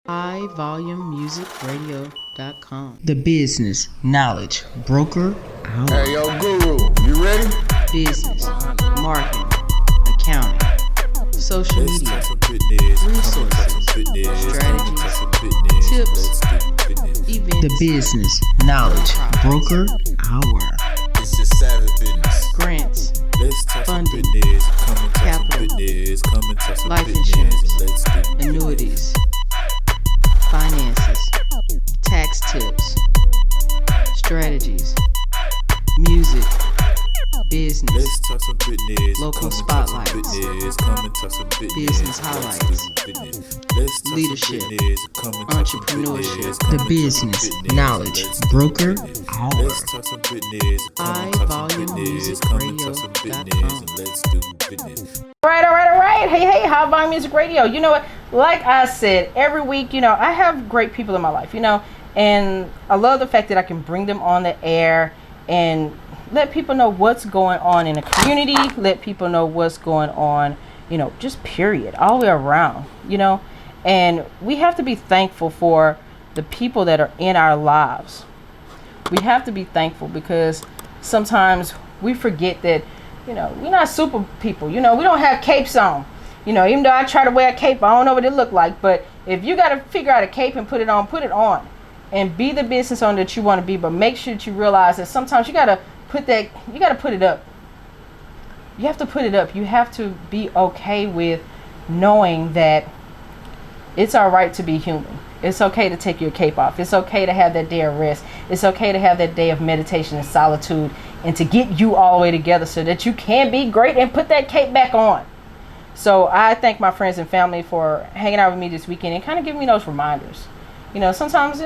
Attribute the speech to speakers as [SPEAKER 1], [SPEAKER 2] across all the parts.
[SPEAKER 1] highvolumemusicradio.com. The Business Knowledge Broker Hour.
[SPEAKER 2] Hey, yo, Guru, you ready?
[SPEAKER 1] Business, marketing, accounting, social media, resources, strategies, tips, events. The Business Knowledge Broker Hour.
[SPEAKER 2] It's just savage business.
[SPEAKER 1] Grants, funding, capital, life
[SPEAKER 2] insurance,
[SPEAKER 1] annuities, finances, tax tips, strategies, music, business, local spotlights, business highlights, leadership, entrepreneurship. The Business Knowledge Broker Hour. highvolumemusicradio.com.
[SPEAKER 3] All right. Hey, High Volume Music Radio. You know what? Like I said, every week, I have great people in my life, and I love the fact that I can bring them on the air and let people know what's going on in the community, let people know what's going on, just period, all the way around, and we have to be thankful for the people that are in our lives. We have to be thankful because sometimes we forget that, we're not super people, we don't have capes on, even though I try to wear a cape, I don't know what it look like, but if you got to figure out a cape and put it on and be the business owner that you want to be, but make sure that you realize that sometimes you got to put it up. You have to put it up. You have to be okay with knowing that it's all right to be human. It's okay to take your cape off. It's okay to have that day of rest. It's okay to have that day of meditation and solitude and to get you all the way together so that you can be great and put that cape back on. So I thank my friends and family for hanging out with me this weekend and kind of giving me those reminders. Sometimes,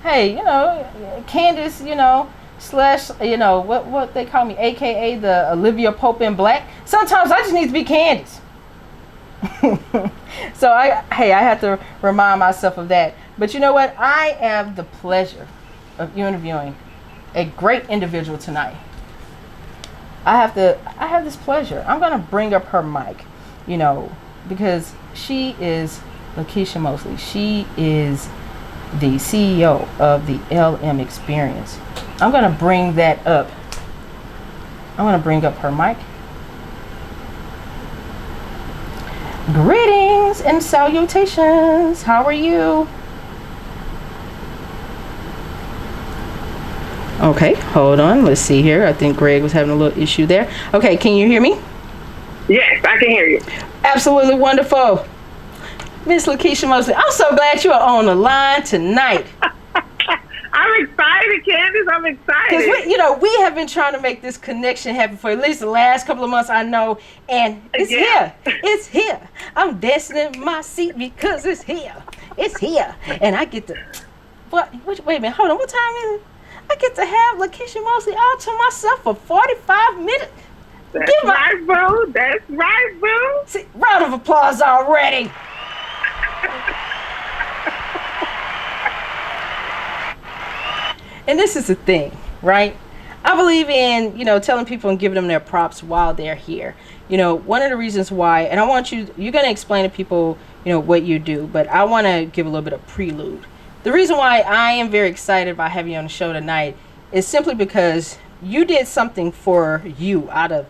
[SPEAKER 3] hey, Candace, slash, what they call me, AKA the Olivia Pope in black. Sometimes I just need to be Candace. So I have to remind myself of that. But you know what? I have the pleasure of interviewing a great individual tonight. I have this pleasure. I'm going to bring up her mic, because she is Lakisha Mosley. She is the CEO of the LM Experience. I'm going to bring that up. I'm going to bring up her mic. Greetings and salutations. How are you? Okay, hold on. Let's see here. I think Greg was having a little issue there. Okay, can you hear me?
[SPEAKER 4] Yes, I can hear you.
[SPEAKER 3] Absolutely wonderful. Miss Lakisha Mosley, I'm so glad you are on the line tonight.
[SPEAKER 4] I'm excited, Candace. I'm excited.
[SPEAKER 3] Because we have been trying to make this connection happen for at least the last couple of months, I know, and it's here. It's here. I'm dancing in my seat because it's here. It's here, and I get to. Wait a minute. Hold on. What time is it? I get to have Lakisha Mosley all to myself for 45 minutes.
[SPEAKER 4] That's right, bro. That's right, bro.
[SPEAKER 3] See, round of applause already. And this is the thing, right? I believe in, telling people and giving them their props while they're here. One of the reasons why, and I want you're going to explain to people, what you do, but I want to give a little bit of prelude. The reason why I am very excited about having you on the show tonight is simply because you did something for you out of,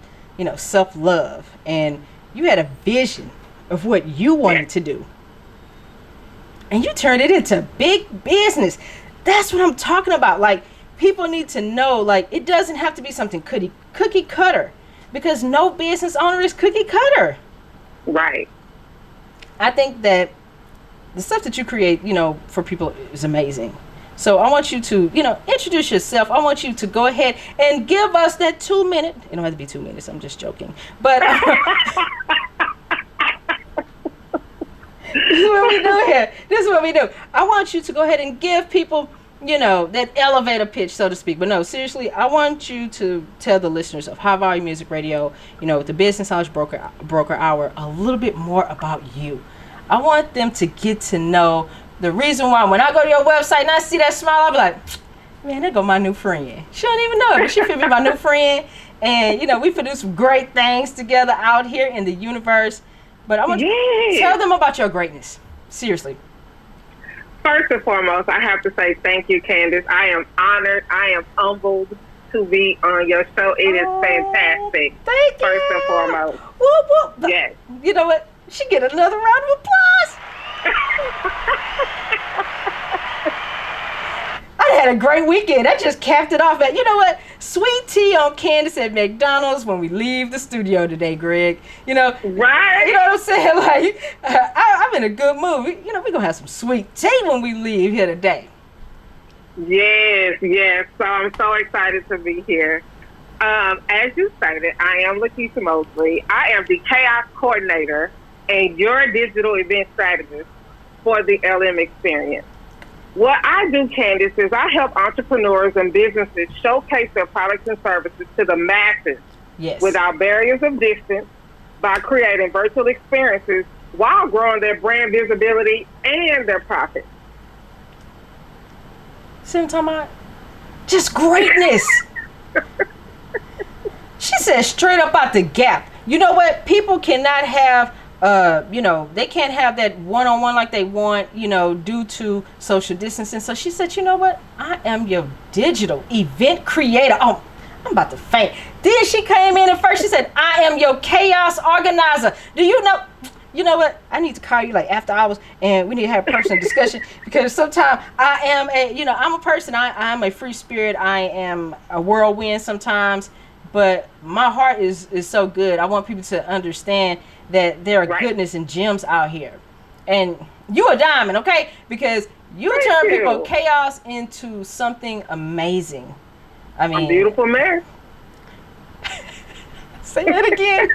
[SPEAKER 3] self-love, and you had a vision of what you wanted to do. And you turned it into big business. That's what I'm talking about. Like, people need to know, it doesn't have to be something cookie cutter, because no business owner is cookie cutter.
[SPEAKER 4] Right.
[SPEAKER 3] I think that the stuff that you create, for people is amazing. So I want you to, introduce yourself. I want you to go ahead and give us that 2 minute. It don't have to be 2 minutes. I'm just joking. But this is what we do here. This is what we do. I want you to go ahead and give people, that elevator pitch, so to speak. But no, seriously, I want you to tell the listeners of High Volume Music Radio, with the Business Knowledge Broker Hour, a little bit more about you. I want them to get to know the reason why when I go to your website and I see that smile, I'll be like, man, there go my new friend. She don't even know it, but she could be my new friend. And, we produce some great things together out here in the universe. But I want you to tell them about your greatness. Seriously.
[SPEAKER 4] First and foremost, I have to say thank you, Candace. I am honored. I am humbled to be on your show. It is fantastic.
[SPEAKER 3] Thank you.
[SPEAKER 4] First and foremost.
[SPEAKER 3] Whoop, whoop.
[SPEAKER 4] Yes.
[SPEAKER 3] You know what? She get another round of applause. I had a great weekend. I just capped it off at, you know what? Sweet tea on Candace at McDonald's when we leave the studio today, Greg. You know,
[SPEAKER 4] Right.
[SPEAKER 3] You know what I'm saying? Like, I'm in a good mood. You know, we're going to have some sweet tea when we leave here today.
[SPEAKER 4] Yes, yes. So I'm so excited to be here. As you stated, I am Lakisha Mosley. I am the chaos coordinator and your digital event strategist for the LM experience. What I do, Candace, is I help entrepreneurs and businesses showcase their products and services to the masses without barriers of distance by creating virtual experiences while growing their brand visibility and their profits.
[SPEAKER 3] See what I'm talking about? Just greatness. She said straight up out the gap. You know what? People cannot have they can't have that one-on-one like they want, due to social distancing. So she said, you know what? I am your digital event creator. Oh, I'm about to faint. Then she came in and first she said, I am your chaos organizer. Do you know? You know what? I need to call you like after hours and we need to have a personal discussion because sometimes I'm a person. I'm a free spirit. I am a whirlwind sometimes, but my heart is so good. I want people to understand that there are goodness and gems out here. And you a diamond, okay? Because you turn people chaos into something amazing. I mean,
[SPEAKER 4] a beautiful mess.
[SPEAKER 3] Say that again.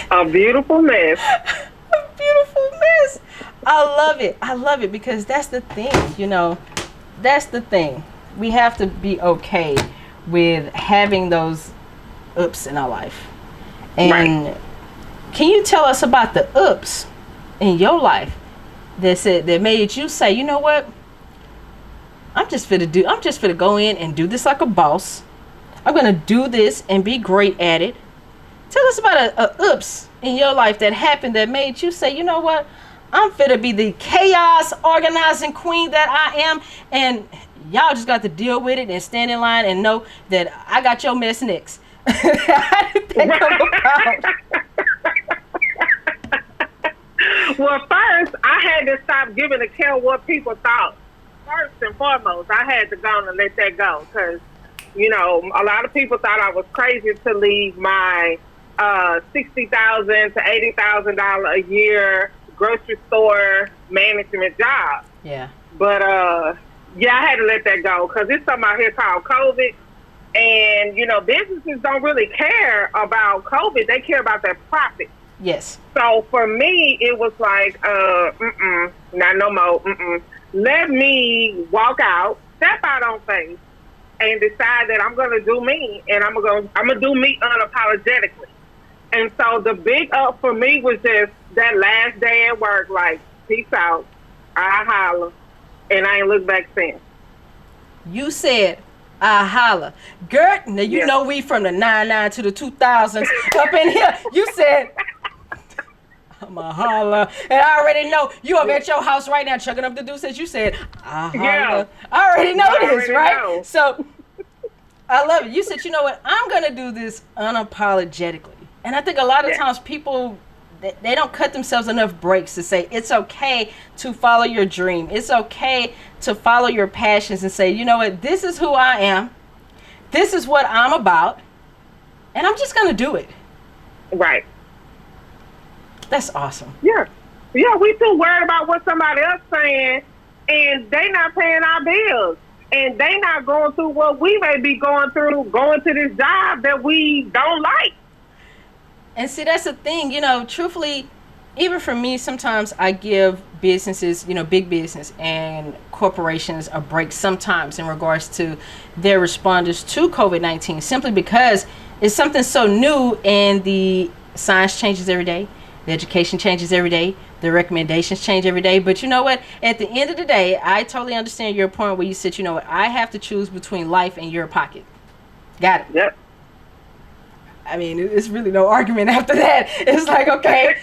[SPEAKER 4] A beautiful mess.
[SPEAKER 3] A beautiful mess. I love it because that's the thing, that's the thing. We have to be okay with having those ups in our life. And can you tell us about the ups in your life that made you say, you know what? I'm just finna go in and do this like a boss. I'm gonna do this and be great at it. Tell us about a ups in your life that happened that made you say, you know what? I'm finna be the chaos organizing queen that I am, and y'all just got to deal with it and stand in line and know that I got your mess next. How did that come about?
[SPEAKER 4] Well, first, I had to stop giving a care what people thought. First and foremost, I had to go and let that go because, a lot of people thought I was crazy to leave my $60,000 to $80,000 a year grocery store management job.
[SPEAKER 3] Yeah.
[SPEAKER 4] But, I had to let that go because it's something out here called COVID. And, businesses don't really care about COVID. They care about their profit.
[SPEAKER 3] Yes.
[SPEAKER 4] So for me, it was like, not no more. Let me walk out, step out on faith, and decide that I'm going to do me, and I'm gonna do me unapologetically. And so the big up for me was just that last day at work, like, peace out, I holla, and I ain't looked back since.
[SPEAKER 3] You said, I holla. Gert, now you know we from the 99 to the 2000s up in here. You said, I'm a holla. And I already know you up at your house right now chugging up the deuces. You said, I holla.
[SPEAKER 4] Yeah.
[SPEAKER 3] I already know this, right?
[SPEAKER 4] Know.
[SPEAKER 3] So I love it. You said, you know what? I'm going to do this unapologetically. And I think a lot of times people, they don't cut themselves enough breaks to say it's okay to follow your dream. It's okay to follow your passions and say, you know what? This is who I am. This is what I'm about. And I'm just going to do it.
[SPEAKER 4] Right.
[SPEAKER 3] That's awesome.
[SPEAKER 4] Yeah. Yeah, we too worried about what somebody else saying, and they not paying our bills. And they not going through what we may be going through, going to this job that we don't like.
[SPEAKER 3] And see, that's the thing, truthfully, even for me, sometimes I give businesses, big business and corporations a break sometimes in regards to their responders to COVID-19, simply because it's something so new and the science changes every day. The education changes every day. The recommendations change every day. But you know what? At the end of the day, I totally understand your point where you said, you know what? I have to choose between life and your pocket. Got it.
[SPEAKER 4] Yep.
[SPEAKER 3] I mean, it's really no argument after that. It's like, okay,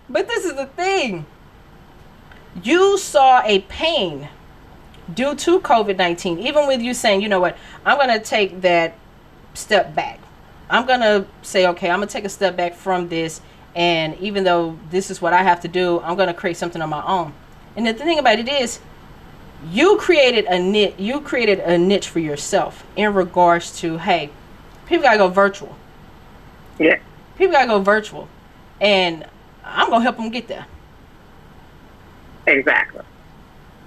[SPEAKER 3] but this is the thing. You saw a pain due to COVID-19, even with you saying, you know what, I'm going to take that step back. I'm going to say, okay, I'm going to take a step back from this. And even though this is what I have to do, I'm going to create something on my own. And the thing about it is, you created a niche for yourself in regards to, hey, people got to go virtual.
[SPEAKER 4] Yeah.
[SPEAKER 3] People got to go virtual. And I'm going to help them get there.
[SPEAKER 4] Exactly.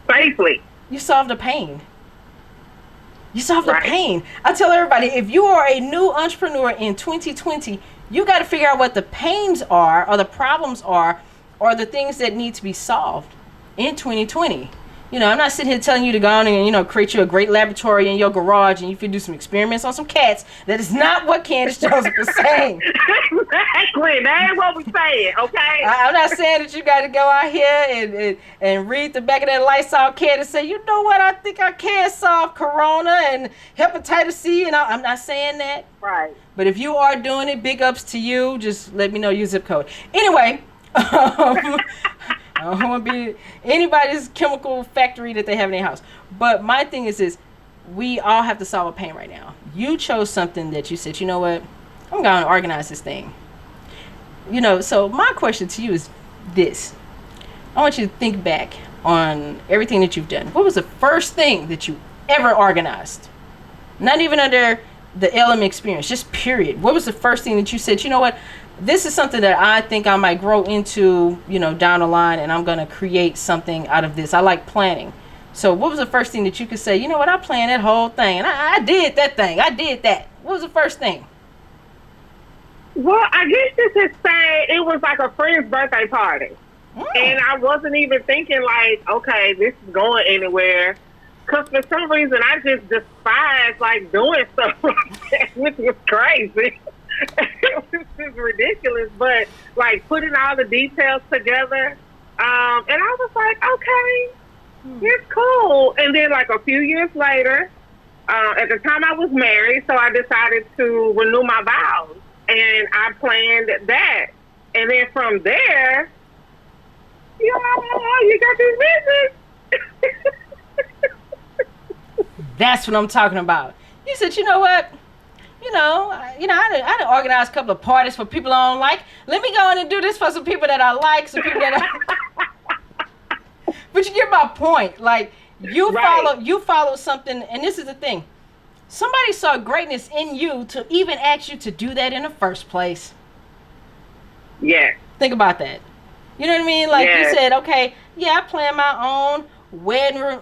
[SPEAKER 4] Safely.
[SPEAKER 3] You solved the pain. You solved
[SPEAKER 4] Right.
[SPEAKER 3] the pain. I tell everybody, if you are a new entrepreneur in 2020, you got to figure out what the pains are, or the problems are, or the things that need to be solved in 2020. You know, I'm not sitting here telling you to go on and, you know, create you a great laboratory in your garage and you can do some experiments on some cats. That is not what Candace Joseph is saying.
[SPEAKER 4] Exactly. That ain't what we saying, okay?
[SPEAKER 3] I'm not saying that you got to go out here and read the back of that Lysol can and say, you know what, I think I can solve corona and hepatitis C. And I'm not saying that.
[SPEAKER 4] Right.
[SPEAKER 3] But if you are doing it, big ups to you. Just let me know your zip code. Anyway, I don't want to be anybody's chemical factory that they have in their house. But my thing is this. We all have to solve a pain right now. You chose something that you said, you know what, I'm going to organize this thing. You know, so my question to you is this. I want you to think back on everything that you've done. What was the first thing that you ever organized? Not even under the LM experience, just period. What was the first thing that you said, you know what, this is something that I think I might grow into, you know, down the line, and I'm going to create something out of this. I like planning. So what was the first thing that you could say, you know what, I planned that whole thing, and I did that thing. I did that. What was the first thing?
[SPEAKER 4] Well, I guess you could say it was like a friend's birthday party. And I wasn't even thinking like, okay, this is going anywhere. Because for some reason, I just despise like doing stuff like that, which was crazy. It was just ridiculous. But like putting all the details together, and I was like, okay, it's cool. And then like a few years later, at the time I was married, so I decided to renew my vows. And I planned that. And then from there, you got this business.
[SPEAKER 3] That's what I'm talking about. You said, you know what? I done organized a couple of parties for people I don't like. Let me go in and do this for some people that I like, some people that I... But you get my point. Like, you follow something, and this is the thing. Somebody saw greatness in you to even ask you to do that in the first place.
[SPEAKER 4] Yeah.
[SPEAKER 3] Think about that. You know what I mean? Like you said, okay, yeah, I plan my own wedding room.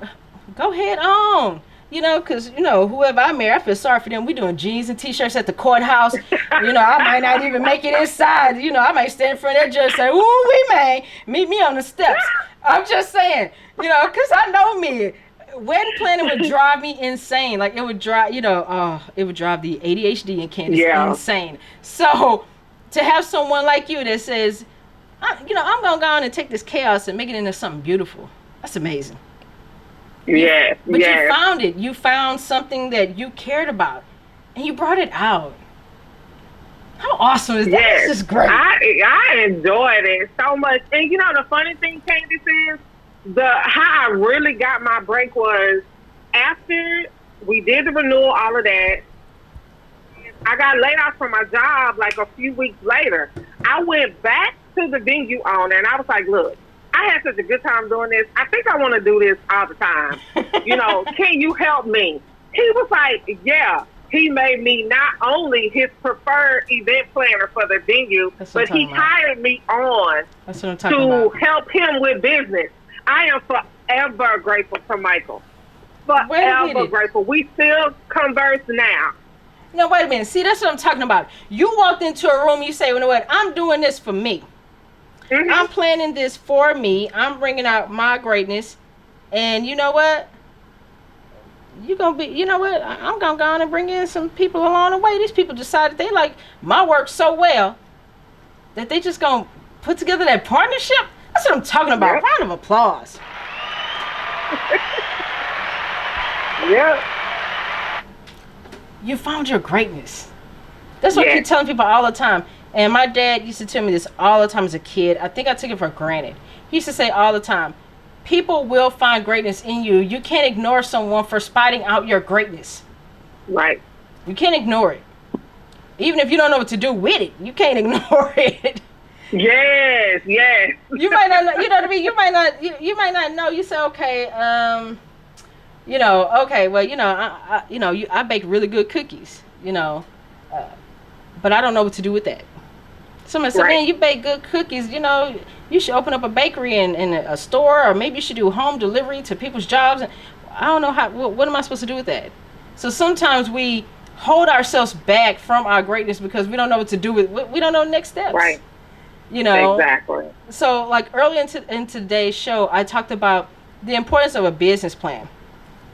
[SPEAKER 3] Go ahead on. You know, because, you know, whoever I marry, I feel sorry for them. We doing jeans and T-shirts at the courthouse. You know, I might not even make it inside. You know, I might stand in front of that judge and say, ooh, we may meet me on the steps. I'm just saying, you know, because I know me. Wedding planning would drive me insane. Like, it would drive, it would drive the ADHD in Candace insane. So, to have someone like you that says, I'm going to go on and take this chaos and make it into something beautiful. That's amazing.
[SPEAKER 4] Yeah.
[SPEAKER 3] But you found it. You found something that you cared about, and you brought it out. How awesome is that?
[SPEAKER 4] Yes.
[SPEAKER 3] This is great.
[SPEAKER 4] I enjoyed it so much. And, you know, the funny thing, Candace, is how I really got my break was after we did the renewal, all of that. I got laid off from my job like a few weeks later. I went back to the venue owner and I was like, look, I had such a good time doing this. I think I want to do this all the time. You know, can you help me? He was like, yeah. He made me not only his preferred event planner for the venue, but he hired me on to help him with business. I am forever grateful to Michael. Forever grateful. We still converse now.
[SPEAKER 3] No, wait a minute. See, that's what I'm talking about. You walked into a room, you say, you know what, I'm doing this for me. Mm-hmm. I'm planning this for me. I'm bringing out my greatness. And you know what? I'm going to go on and bring in some people along the way. These people decided they like my work so well that they just going to put together that partnership. That's what I'm talking about. Yep. Round of applause.
[SPEAKER 4] Yeah.
[SPEAKER 3] You found your greatness. That's what I keep telling people all the time. And my dad used to tell me this all the time as a kid. I think I took it for granted. He used to say all the time, people will find greatness in you. You can't ignore someone for spotting out your greatness.
[SPEAKER 4] Right.
[SPEAKER 3] You can't ignore it. Even if you don't know what to do with it, you can't ignore it.
[SPEAKER 4] Yes, yes.
[SPEAKER 3] You might not know, you know what I mean? You might not know. You say, okay, okay, well, I bake really good cookies, but I don't know what to do with that. Somebody said, man, you bake good cookies, you should open up a bakery in a store, or maybe you should do home delivery to people's jobs. And I don't know what am I supposed to do with that? So sometimes we hold ourselves back from our greatness because we don't know what to do with, we don't know the next steps.
[SPEAKER 4] Right. Exactly.
[SPEAKER 3] So like early in today's show, I talked about the importance of a business plan.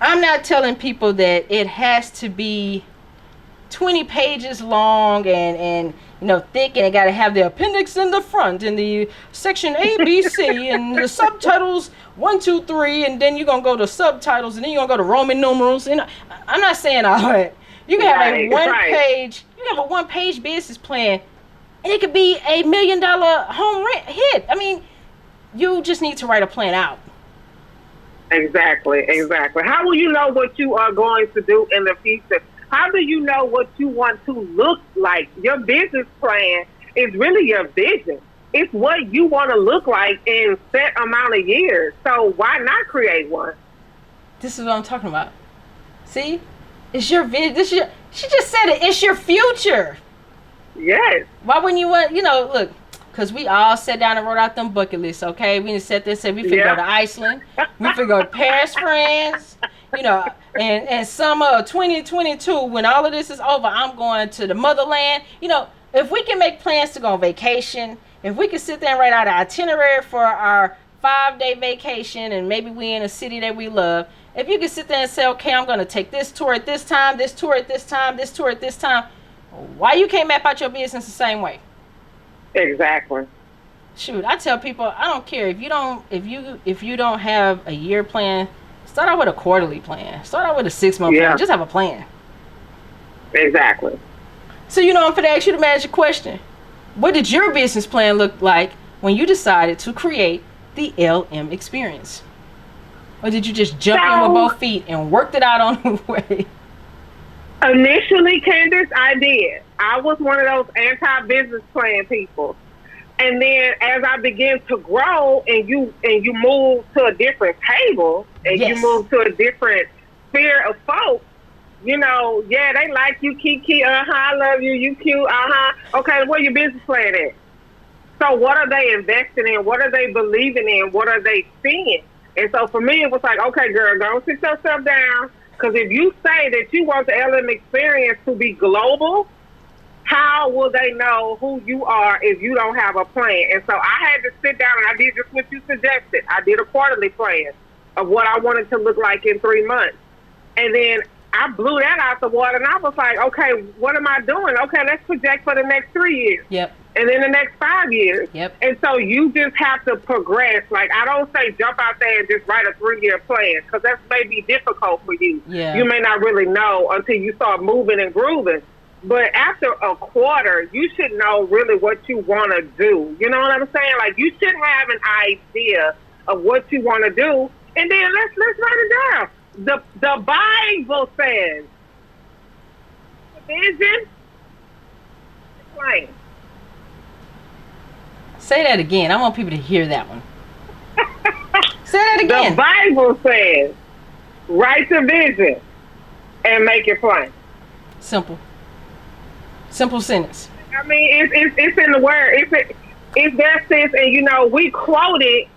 [SPEAKER 3] I'm not telling people that it has to be 20 pages long and thick, and it got to have the appendix in the front and the section A, B, C and the subtitles 1, 2, 3, and then you're going to go to subtitles, and then you're going to go to Roman numerals. And I'm not saying all that. You can have a one-page business plan, and it could be $1 million home rent hit. I mean, you just need to write a plan out.
[SPEAKER 4] Exactly. How will you know what you are going to do in the future? How do you know what you want to look like? Your business plan is really your vision. It's what you want to look like in set amount of years. So why not create one?
[SPEAKER 3] This is what I'm talking about. See? It's your vision. She just said it. It's your future.
[SPEAKER 4] Yes.
[SPEAKER 3] Why wouldn't you want, look, because we all sat down and wrote out them bucket lists, okay? We didn't sit there and say we finna go to Iceland. We finna go to Paris, France. And summer of 2022, when all of this is over, I'm going to the motherland. If we can make plans to go on vacation, if we can sit there and write out an itinerary for our 5-day vacation, and maybe we in a city that we love, if you can sit there and say, okay, I'm going to take this tour at this time, this tour at this time, this tour at this time, why you can't map out your business the same way?
[SPEAKER 4] Exactly.
[SPEAKER 3] Shoot, I tell people, I don't care if you don't have a year plan. Start out with a quarterly plan. Start out with a 6-month plan. Just have a plan.
[SPEAKER 4] Exactly.
[SPEAKER 3] So I'm going to ask you the magic question. What did your business plan look like when you decided to create the LM experience? Or did you just jump in with both feet and worked it out on the way?
[SPEAKER 4] Initially, Candace, I did. I was one of those anti-business plan people. And then as I began to grow and you move to a different table and you move to a different sphere of folks, they like you, Kiki, I love you, you cute, Okay, where your business plan at? So what are they investing in? What are they believing in? What are they seeing? And so for me, it was like, okay, girl, go sit yourself down. Because if you say that you want the LM experience to be global, how will they know who you are if you don't have a plan? And so I had to sit down and I did just what you suggested. I did a quarterly plan of what I wanted to look like in 3 months. And then I blew that out the water and I was like, okay, what am I doing? Okay, let's project for the next 3 years.
[SPEAKER 3] Yep.
[SPEAKER 4] And then the next 5 years.
[SPEAKER 3] Yep.
[SPEAKER 4] And so you just have to progress. Like, I don't say jump out there and just write a 3-year plan because that may be difficult for you.
[SPEAKER 3] Yeah.
[SPEAKER 4] You may not really know until you start moving and grooving. But after a quarter, you should know really what you want to do. You know what I'm saying? Like, you should have an idea of what you want to do. And then let's write it down. The Bible says, vision, plan.
[SPEAKER 3] Say that again. I want people to hear that one. Say that again.
[SPEAKER 4] The Bible says, write the vision and make it plain.
[SPEAKER 3] Simple sentence.
[SPEAKER 4] I mean, it's in the word. It's that sense, and we quote it,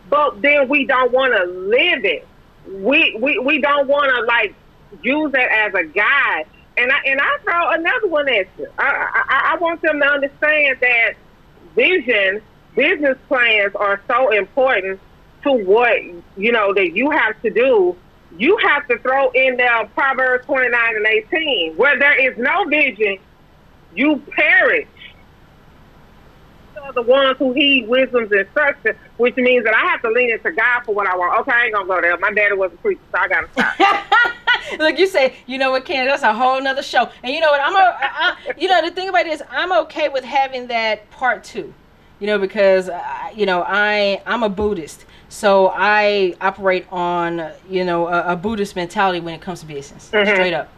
[SPEAKER 4] but then we don't want to live it. We don't want to use that as a guide. And I throw another one at you. I want them to understand that vision, business plans are so important to what that you have to do. You have to throw in there Proverbs 29 and 18, where there is no vision, you perish. The ones who heed wisdom's instruction, which means that I have to lean into God for what I want. Okay, I ain't gonna go there. My daddy was a preacher, so I gotta stop.
[SPEAKER 3] Look, you say, what, Ken? That's a whole nother show. And you know what? The thing about it is, I'm okay with having that part 2. Because I'm a Buddhist. So I operate on, a Buddhist mentality when it comes to business. Straight up.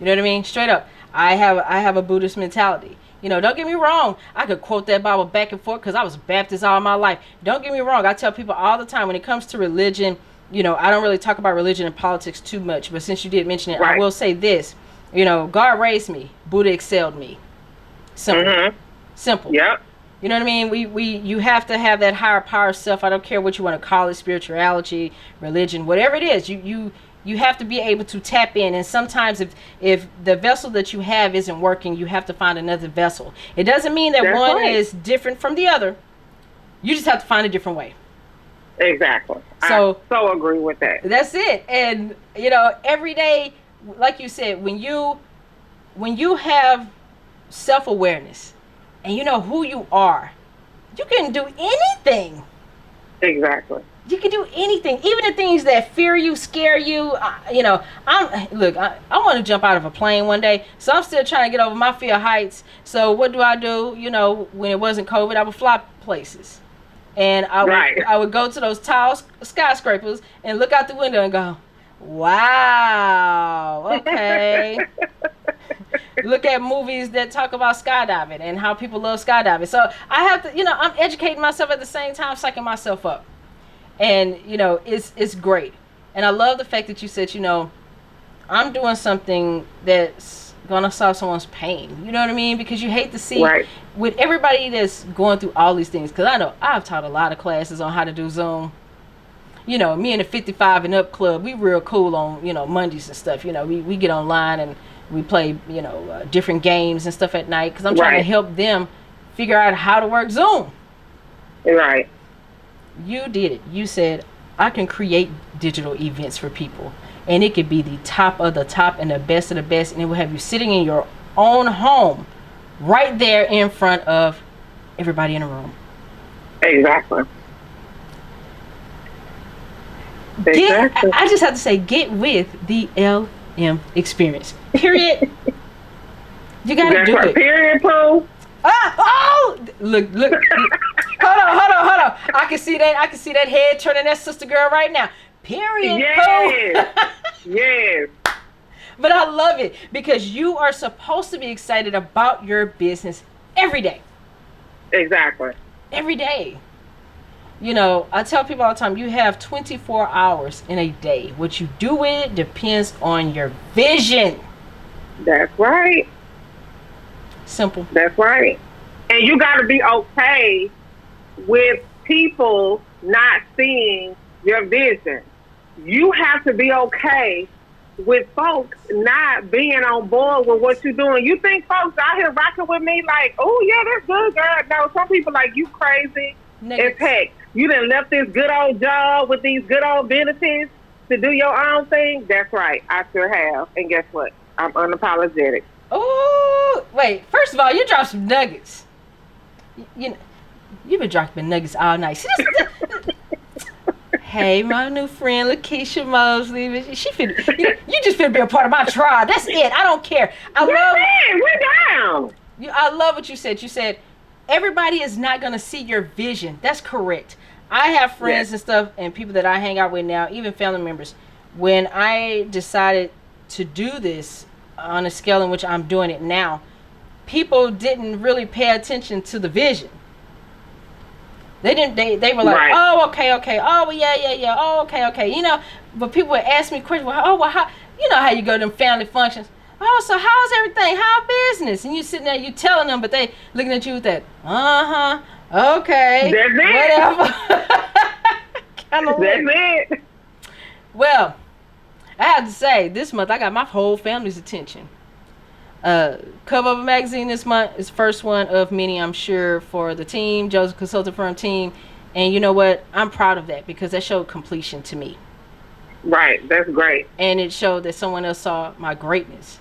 [SPEAKER 3] You know what I mean? Straight up. I have a Buddhist mentality. Don't get me wrong. I could quote that Bible back and forth because I was Baptist all my life. Don't get me wrong. I tell people all the time when it comes to religion, I don't really talk about religion and politics too much. But since you did mention it, I will say this. God raised me. Buddha excelled me. Simple. Simple.
[SPEAKER 4] Yep.
[SPEAKER 3] You know what I mean? You have to have that higher power self. I don't care what you want to call it, spirituality, religion, whatever it is. You have to be able to tap in, and sometimes if the vessel that you have isn't working, you have to find another vessel. It doesn't mean that one is different from the other. You just have to find a different way.
[SPEAKER 4] Exactly.
[SPEAKER 3] So
[SPEAKER 4] I so agree with that.
[SPEAKER 3] That's it. And every day, like you said, when you have self-awareness and you know who you are, you can do anything.
[SPEAKER 4] Exactly.
[SPEAKER 3] You can do anything, even the things that fear you, scare you. I want to jump out of a plane one day, so I'm still trying to get over my fear of heights. So what do? When it wasn't COVID, I would fly places, and I would go to those tall skyscrapers and look out the window and go, wow, okay. Look at movies that talk about skydiving and how people love skydiving. So I have to, I'm educating myself at the same time, psyching myself up. And, it's great. And I love the fact that you said, I'm doing something that's going to solve someone's pain. You know what I mean? Because you hate to see with everybody that's going through all these things. Because I know I've taught a lot of classes on how to do Zoom. Me and the 55 and up club, we real cool on, Mondays and stuff. We get online and we play, different games and stuff at night. Because I'm trying to help them figure out how to work Zoom.
[SPEAKER 4] Right.
[SPEAKER 3] You did it. You said, I can create digital events for people. And it could be the top of the top and the best of the best. And it will have you sitting in your own home right there in front of everybody in the room.
[SPEAKER 4] Exactly.
[SPEAKER 3] I just have to say, get with the LM experience. Period. You got to do it.
[SPEAKER 4] Period, Pooh.
[SPEAKER 3] Look. Hold on. I can see that head turning that sister girl right now. Period.
[SPEAKER 4] Yes. Yes.
[SPEAKER 3] But I love it because you are supposed to be excited about your business every day.
[SPEAKER 4] Exactly.
[SPEAKER 3] Every day. I tell people all the time, you have 24 hours in a day. What you do with it depends on your vision.
[SPEAKER 4] That's right.
[SPEAKER 3] Simple.
[SPEAKER 4] That's right. And you got to be okay with people not seeing your vision. You have to be okay with folks not being on board with what you're doing. You think folks out here rocking with me like, oh, yeah, that's good, girl. No, some people like, you crazy as heck. You done left this good old job with these good old benefits to do your own thing. That's right. I sure have. And guess what? I'm unapologetic.
[SPEAKER 3] Oh, wait. First of all, you dropped some nuggets. You've been dropping nuggets all night. See, hey, my new friend Lakisha Mosley. You just finna be a part of my tribe. That's it. I don't care.
[SPEAKER 4] We're down.
[SPEAKER 3] I love what you said. You said everybody is not gonna see your vision. That's correct. I have friends and stuff and people that I hang out with now, even family members. When I decided to do this on a scale in which I'm doing it now, people didn't really pay attention to the vision. They didn't. They were like, oh, okay. Oh, yeah. Oh, okay. But people would ask me questions. Well, how? How you go to them family functions? Oh, so how's everything? How business? And you sitting there, you telling them, but they looking at you with that, okay, whatever.
[SPEAKER 4] That's it.
[SPEAKER 3] Well, I have to say, this month I got my whole family's attention. Cover of a magazine this month is the first one of many, I'm sure, for the team, Joseph Consulting Firm team. And you know what? I'm proud of that because that showed completion to me.
[SPEAKER 4] Right. That's great.
[SPEAKER 3] And it showed that someone else saw my greatness.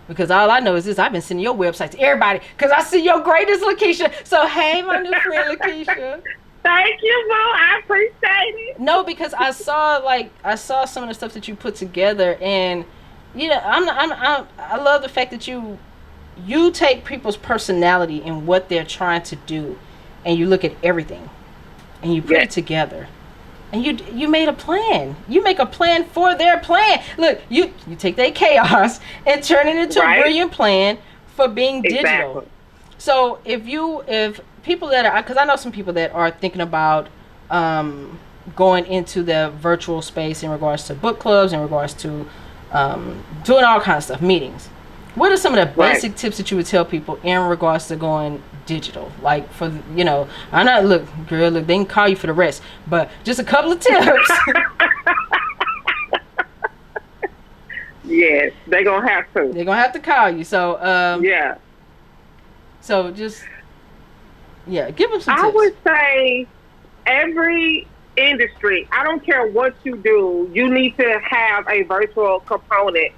[SPEAKER 3] Because all I know is this, I've been sending your website to everybody because I see your greatness, Lakisha. So, hey, my new friend, Lakisha.
[SPEAKER 4] Thank you, Mo. I appreciate it.
[SPEAKER 3] No, because I saw some of the stuff that you put together, and I love the fact that you take people's personality and what they're trying to do, and you look at everything, and you put it together. And you made a plan. You make a plan for their plan. Look, you take their chaos and turn it into a brilliant plan for being digital.
[SPEAKER 4] Exactly.
[SPEAKER 3] So if people that are, because I know some people that are thinking about going into the virtual space in regards to book clubs, in regards to doing all kinds of stuff, meetings. What are some of the basic tips that you would tell people in regards to going digital? Like for, I'm not, look, they can call you for the rest, but just a couple of tips.
[SPEAKER 4] Yes, they're going to have to.
[SPEAKER 3] They're going to have to call you. So,
[SPEAKER 4] yeah.
[SPEAKER 3] So just, give them some tips.
[SPEAKER 4] I would say every industry, I don't care what you do, you need to have a virtual component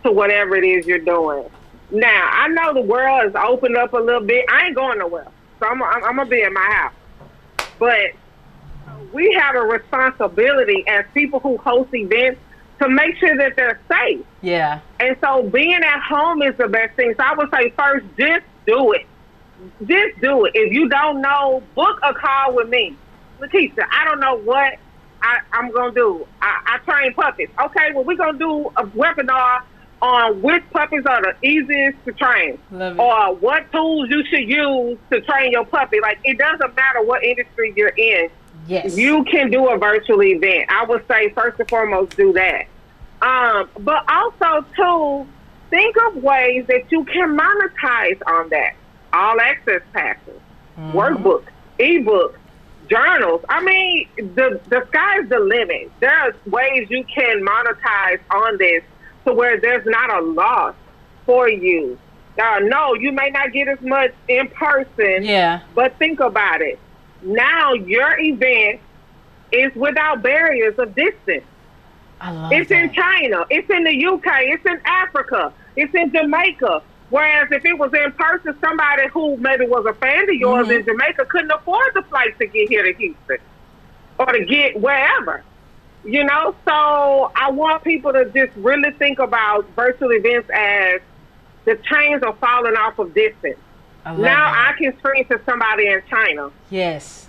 [SPEAKER 4] to whatever it is you're doing. Now, I know the world has opened up a little bit. I ain't going nowhere, so I'm going to be in my house. But we have a responsibility as people who host events to make sure that they're safe.
[SPEAKER 3] Yeah.
[SPEAKER 4] And so being at home is the best thing. So I would say first, just do it. Just do it. If you don't know, book a call with me. Lakisha, I don't know what I'm going to do. I train puppies. Okay, well, we're going to do a webinar on which puppies are the easiest to train.
[SPEAKER 3] Love it.
[SPEAKER 4] Or what tools you should use to train your puppy. Like, it doesn't matter what industry you're in.
[SPEAKER 3] Yes.
[SPEAKER 4] You can do a virtual event. I would say, first and foremost, do that. But also, too, think of ways that you can monetize on that. All access passes, workbooks, ebooks, journals. I mean, the sky's the limit. There are ways you can monetize on this to where there's not a loss for you. No, you may not get as much in person, but think about it. Now your event is without barriers of distance.
[SPEAKER 3] I love
[SPEAKER 4] it's
[SPEAKER 3] that.
[SPEAKER 4] In China, it's in the UK, it's in Africa, it's in Jamaica. Whereas if it was in person, somebody who maybe was a fan of yours in Jamaica couldn't afford the flight to get here to Houston or to get wherever. So I want people to just really think about virtual events as the chains are falling off of distance. Now I can scream to somebody in China.
[SPEAKER 3] Yes.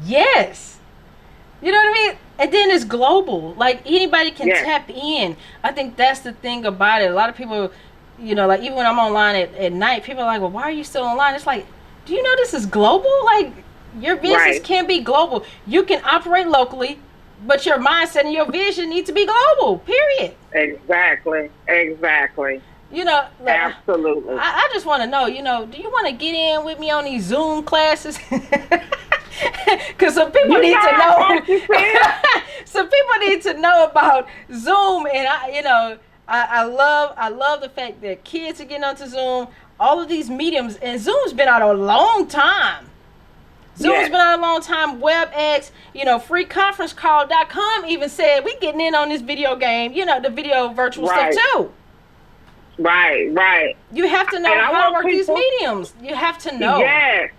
[SPEAKER 3] You know what I mean? And then it's global. Like, anybody can tap in. I think that's the thing about it. A lot of people, like, even when I'm online at night, people are like, well, why are you still online? It's like, do you know this is global? Like, your business can be global. You can operate locally, but your mindset and your vision need to be global, period.
[SPEAKER 4] Exactly.
[SPEAKER 3] Like,
[SPEAKER 4] absolutely.
[SPEAKER 3] I just want to know, do you want to get in with me on these Zoom classes? Because some people need to know. Some people need to know about Zoom, and I love the fact that kids are getting onto Zoom. All of these mediums, and Zoom's been out a long time. Zoom's been out a long time. WebEx, freeconferencecall.com even said we getting in on this video game. The video virtual stuff too. Right. You have to know how to work these mediums. You have to know.
[SPEAKER 4] Yes.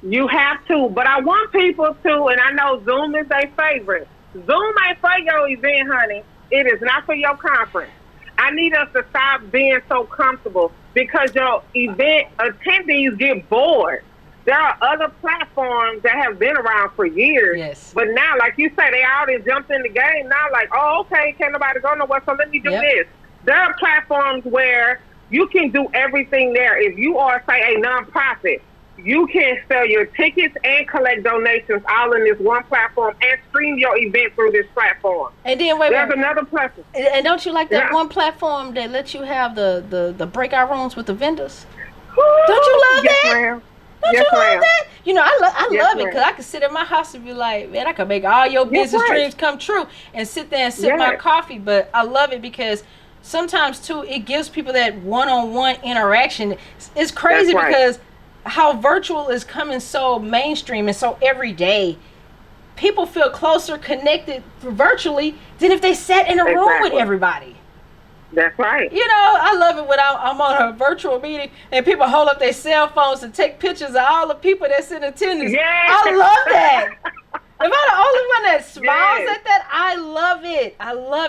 [SPEAKER 4] You have to, but I want people to, and I know Zoom is their favorite. Zoom ain't for your event, honey. It is not for your conference. I need us to stop being so comfortable because your event attendees get bored. There are other platforms that have been around for years, but now, like you say, they already jumped in the game. Now, like, oh, okay, can't nobody go nowhere, so let me do this. There are platforms where you can do everything there. If you are, say, a nonprofit, you can sell your tickets and collect donations all in this one platform and stream your event through this platform.
[SPEAKER 3] And then
[SPEAKER 4] there's another platform.
[SPEAKER 3] And don't you like that one platform that lets you have the breakout rooms with the vendors? Don't you love that?
[SPEAKER 4] Ma'am.
[SPEAKER 3] Don't you love that? I love it because I can sit in my house and be like, man, I can make all your business dreams come true and sit there and sip my coffee. But I love it because sometimes, too, it gives people that one-on-one interaction. It's crazy because how virtual is coming so mainstream and so everyday. People feel closer connected virtually than if they sat in a room with everybody.
[SPEAKER 4] That's right.
[SPEAKER 3] I love it when I'm on a virtual meeting and people hold up their cell phones and take pictures of all the people that's in attendance. I love that. If I'm the only one that smiles at that, I love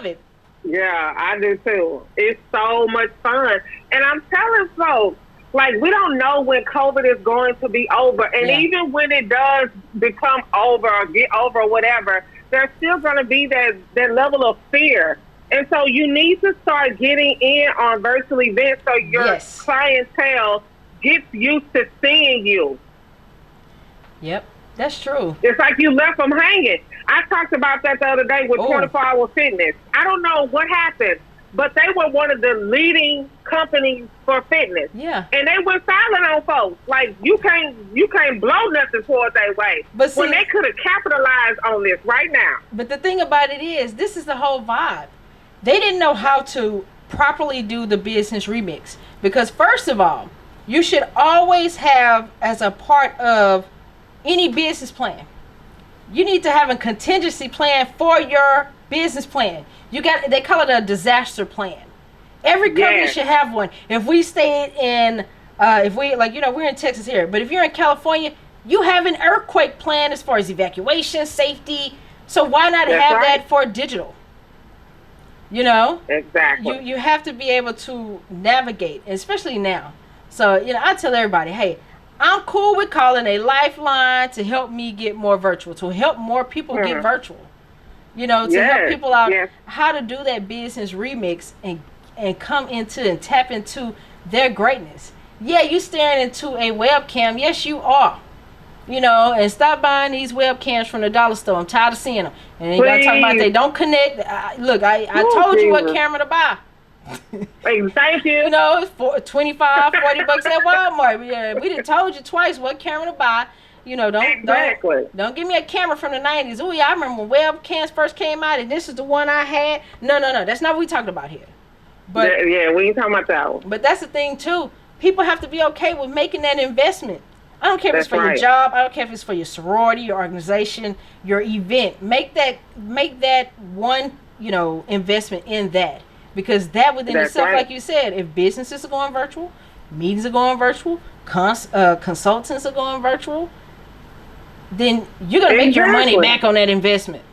[SPEAKER 3] it.
[SPEAKER 4] Yeah, I do too. It's so much fun. And I'm telling folks, like, we don't know when COVID is going to be over. And even when it does become over or get over or whatever, there's still going to be that level of fear. And so you need to start getting in on virtual events so your clientele gets used to seeing you.
[SPEAKER 3] Yep, that's true.
[SPEAKER 4] It's like you left them hanging. I talked about that the other day with 24-Hour Fitness. I don't know what happened, but they were one of the leading companies for fitness.
[SPEAKER 3] Yeah.
[SPEAKER 4] And they went silent on folks. Like, you can't blow nothing towards their way.
[SPEAKER 3] But see,
[SPEAKER 4] when they could have capitalized on this right now.
[SPEAKER 3] But the thing about it is, this is the whole vibe. They didn't know how to properly do the business remix. Because first of all, you should always have, as a part of any business plan, you need to have a contingency plan for your business plan. They call it a disaster plan. Every company should have one. If we stayed in, we're in Texas here, but if you're in California, you have an earthquake plan as far as evacuation, safety. So why not have that for digital? You know?
[SPEAKER 4] Exactly.
[SPEAKER 3] You have to be able to navigate, especially now. So, I tell everybody, hey, I'm cool with calling a lifeline to help me get more virtual, to help more people get virtual. To help people out how to do that business remix and come into and tap into their greatness. Yeah, you staring into a webcam. Yes, you are. And stop buying these webcams from the dollar store. I'm tired of seeing them. And then you got to talk about they don't connect. I told you what camera to buy.
[SPEAKER 4] Thank you.
[SPEAKER 3] It's $25, $40 at Walmart. Yeah, we done told you twice what camera to buy. Don't give me a camera from the 90s. Oh yeah, I remember when webcams first came out and this is the one I had. No. That's not what we talking about here. But
[SPEAKER 4] we ain't talking about that one.
[SPEAKER 3] But that's the thing too. People have to be okay with making that investment. I don't care if it's for your job. I don't care if it's for your sorority, your organization, your event. Make that one, investment in that. Because that within itself, like you said, if businesses are going virtual, meetings are going virtual, consultants are going virtual, then you're going to make your money back on that investment.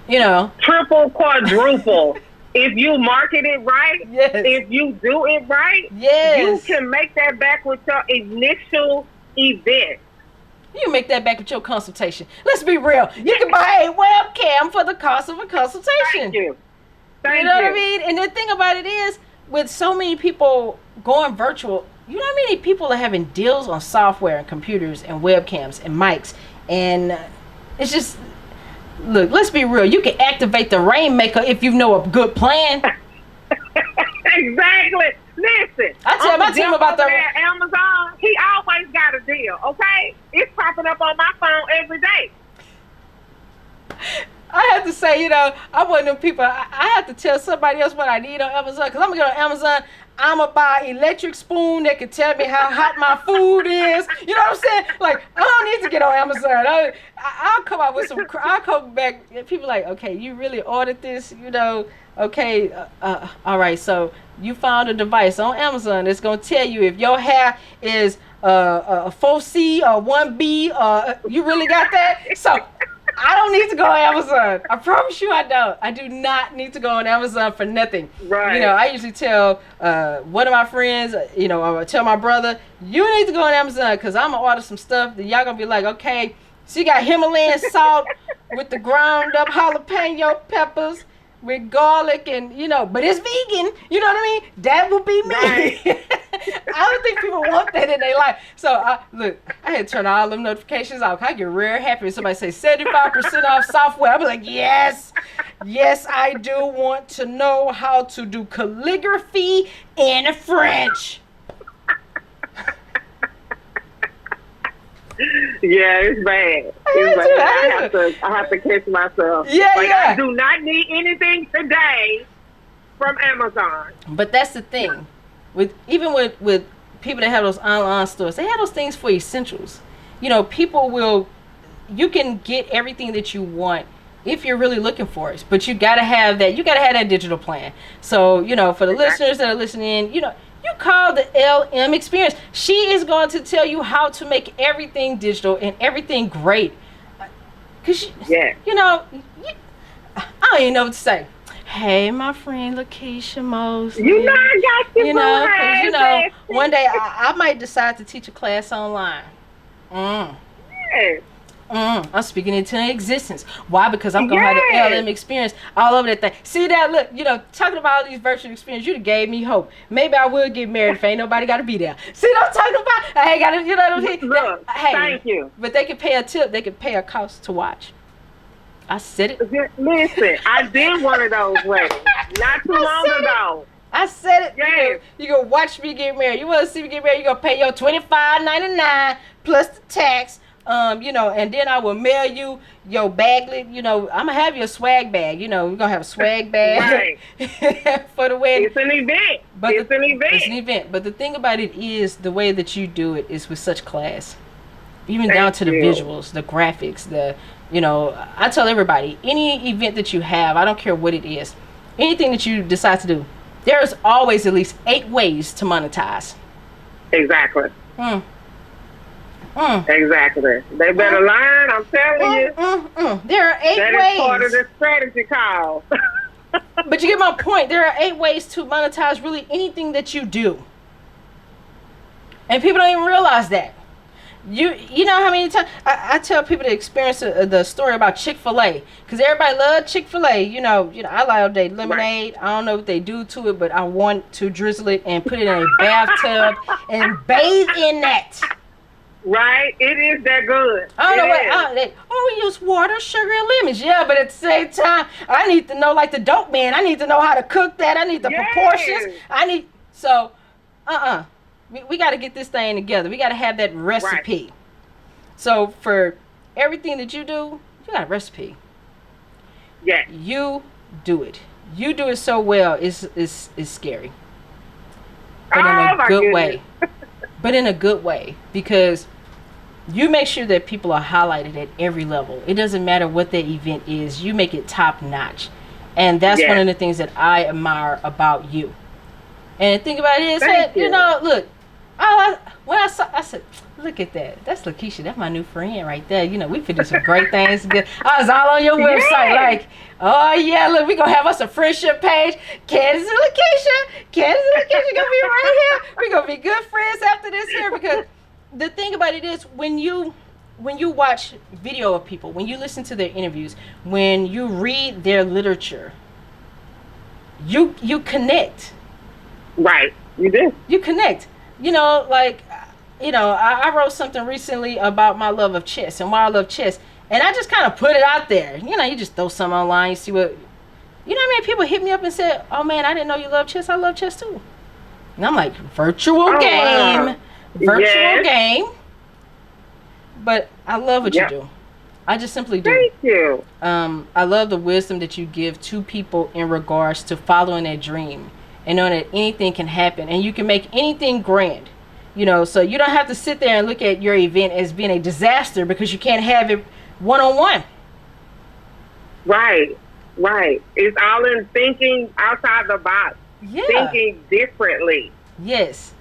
[SPEAKER 4] Triple, quadruple. If you market it right, if you do it right, you can make that back with your initial event.
[SPEAKER 3] You make that back with your consultation. Let's be real. You can buy a webcam for the cost of a consultation.
[SPEAKER 4] Thank you.
[SPEAKER 3] What I mean? And the thing about it is, with so many people going virtual, you know how many people are having deals on software and computers and webcams and mics, and it's just, look, let's be real. You can activate the Rainmaker if you know a good plan.
[SPEAKER 4] Exactly. Listen,
[SPEAKER 3] I tell my team about the
[SPEAKER 4] Amazon. He always got a deal. Okay, it's popping up on my phone every day.
[SPEAKER 3] I have to say, I'm one of them people, I have to tell somebody else what I need on Amazon, because I'm going to go on Amazon, I'm going to buy an electric spoon that can tell me how hot my food is. You know what I'm saying? Like, I don't need to get on Amazon. I'll come out with I'll come back, and people like, okay, you really ordered this, okay, all right, so you found a device on Amazon that's going to tell you if your hair is a 4C or 1B, you really got that? So I don't need to go on Amazon. I promise you I don't. I do not need to go on Amazon for nothing.
[SPEAKER 4] Right.
[SPEAKER 3] I usually tell one of my friends, or tell my brother, you need to go on Amazon because I'm going to order some stuff that y'all going to be like, okay, so you got Himalayan salt with the ground up jalapeno peppers with garlic and, but it's vegan. You know what I mean? That would be me. Right. I don't think people want that in their life. So, look, I had to turn all them notifications off. I get real happy when somebody say 75% off software. I'll be like, yes, I do want to know how to do calligraphy in French.
[SPEAKER 4] Yeah, it's bad. It's bad. I have to catch myself. I do not need anything today from Amazon.
[SPEAKER 3] But that's the thing. With people that have those online stores, they have those things for essentials. You can get everything that you want if you're really looking for it. But you gotta have that. You gotta have that digital plan. So for the listeners that are listening, you call the LM Experience. She is going to tell you how to make everything digital and everything great. Cause I don't even know what to say. Hey, my friend Lakisha Mosley.
[SPEAKER 4] I got you.
[SPEAKER 3] Because one day I might decide to teach a class online.
[SPEAKER 4] Yes.
[SPEAKER 3] I'm speaking into existence. Why? Because I'm going to have the LM experience all over that thing. See that? Look, talking about all these virtual experiences, you gave me hope. Maybe I will get married if ain't nobody got to be there. See what I'm talking about? I ain't got to, you know what I'm saying?
[SPEAKER 4] Look,
[SPEAKER 3] Hey,
[SPEAKER 4] thank you.
[SPEAKER 3] But they can pay a tip. They can pay a cost to watch. I said it.
[SPEAKER 4] Listen, I did one of those weddings not too long ago.
[SPEAKER 3] I said it.
[SPEAKER 4] Yes.
[SPEAKER 3] You gonna watch me get married. You want to see me get married? You gonna pay your $25.99 plus the tax. And then I will mail you your baglet. I'm gonna have your swag bag. We're gonna have a swag bag for the wedding.
[SPEAKER 4] It's an event. It's an event.
[SPEAKER 3] But the thing about it is the way that you do it is with such class. Even down to the visuals, the graphics, I tell everybody, any event that you have, I don't care what it is, anything that you decide to do, there's always at least 8 ways to monetize.
[SPEAKER 4] Exactly. Exactly. They better learn, I'm telling you.
[SPEAKER 3] There are 8 ways.
[SPEAKER 4] That is part of the strategy call.
[SPEAKER 3] But you get my point. There are 8 ways to monetize really anything that you do. And people don't even realize that. You know how many times I tell people to experience the story about Chick-fil-A, because everybody loves Chick-fil-A. I like their lemonade. Right. I don't know what they do to it, but I want to drizzle it and put it in a bathtub and bathe in that.
[SPEAKER 4] Right, it is that good.
[SPEAKER 3] I don't know what. We use water, sugar, and lemons. Yeah, but at the same time, I need to know, like the dope man. I need to know how to cook that. I need the proportions. We got to get this thing together. We got to have that recipe. Right. So for everything that you do, you got a recipe.
[SPEAKER 4] Yeah.
[SPEAKER 3] You do it. You do it so well. It's scary. But in a good way. But in a good way, because you make sure that people are highlighted at every level. It doesn't matter what the event is. You make it top notch. And that's one of the things that I admire about you. And the thing about it is, look, I said, look at that. That's Lakisha. That's my new friend right there. We could do some great things. I was all on your website like, oh, yeah, look, we're going to have us a friendship page. Candace and Lakisha going to be right here. We're going to be good friends after this here, because the thing about it is when you watch video of people, when you listen to their interviews, when you read their literature, you connect.
[SPEAKER 4] Right. You do.
[SPEAKER 3] You connect. I wrote something recently about my love of chess and why I love chess. And I just kind of put it out there. You just throw something online, you see what... how many people hit me up and said, oh, man, I didn't know you love chess. I love chess, too. And I'm like, virtual game. Wow. Virtual game. But I love what you do. I just simply do.
[SPEAKER 4] Thank you.
[SPEAKER 3] I love the wisdom that you give to people in regards to following their dream. And knowing that anything can happen. And you can make anything grand. So you don't have to sit there and look at your event as being a disaster because you can't have it one-on-one.
[SPEAKER 4] Right. It's all in thinking outside the box.
[SPEAKER 3] Yeah.
[SPEAKER 4] Thinking differently.
[SPEAKER 3] Yes.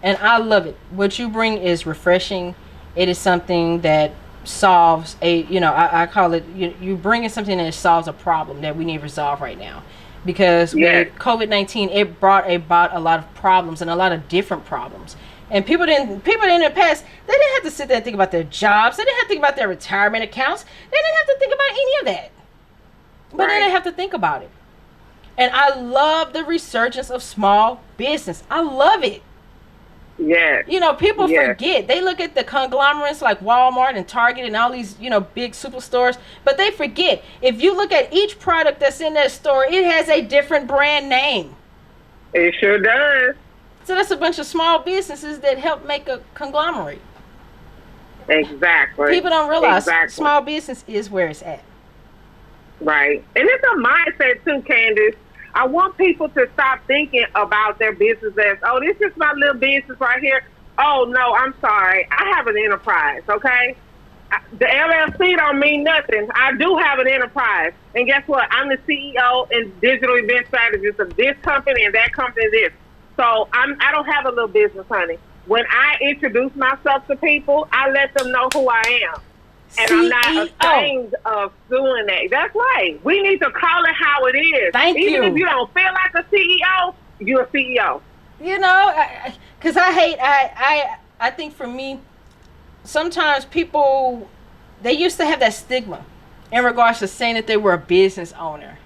[SPEAKER 3] And I love it. What you bring is refreshing. It is something that solves I call it, you bringing something that solves a problem that we need to resolve right now. Because with COVID-19, it brought about a lot of problems and a lot of different problems. And people in the past, they didn't have to sit there and think about their jobs. They didn't have to think about their retirement accounts. They didn't have to think about any of that. But then they have to think about it. And I love the resurgence of small business. I love it.
[SPEAKER 4] Yeah.
[SPEAKER 3] People forget. They look at the conglomerates like Walmart and Target and all these, big superstores, but they forget. If you look at each product that's in that store, it has a different brand name.
[SPEAKER 4] It sure does.
[SPEAKER 3] So that's a bunch of small businesses that help make a conglomerate.
[SPEAKER 4] Exactly.
[SPEAKER 3] People don't realize small business is where it's at.
[SPEAKER 4] Right. And it's a mindset too, Candace. I want people to stop thinking about their business as, oh, this is my little business right here. Oh, no, I'm sorry. I have an enterprise, okay? The LLC don't mean nothing. I do have an enterprise. And guess what? I'm the CEO and digital event strategist of this company and that company and this. So I don't have a little business, honey. When I introduce myself to people, I let them know who I am. And I'm not ashamed of doing that. That's right. We need to call it how it is. Even if you don't feel like a CEO, you're a CEO.
[SPEAKER 3] Because I think for me, sometimes people they used to have that stigma in regards to saying that they were a business owner.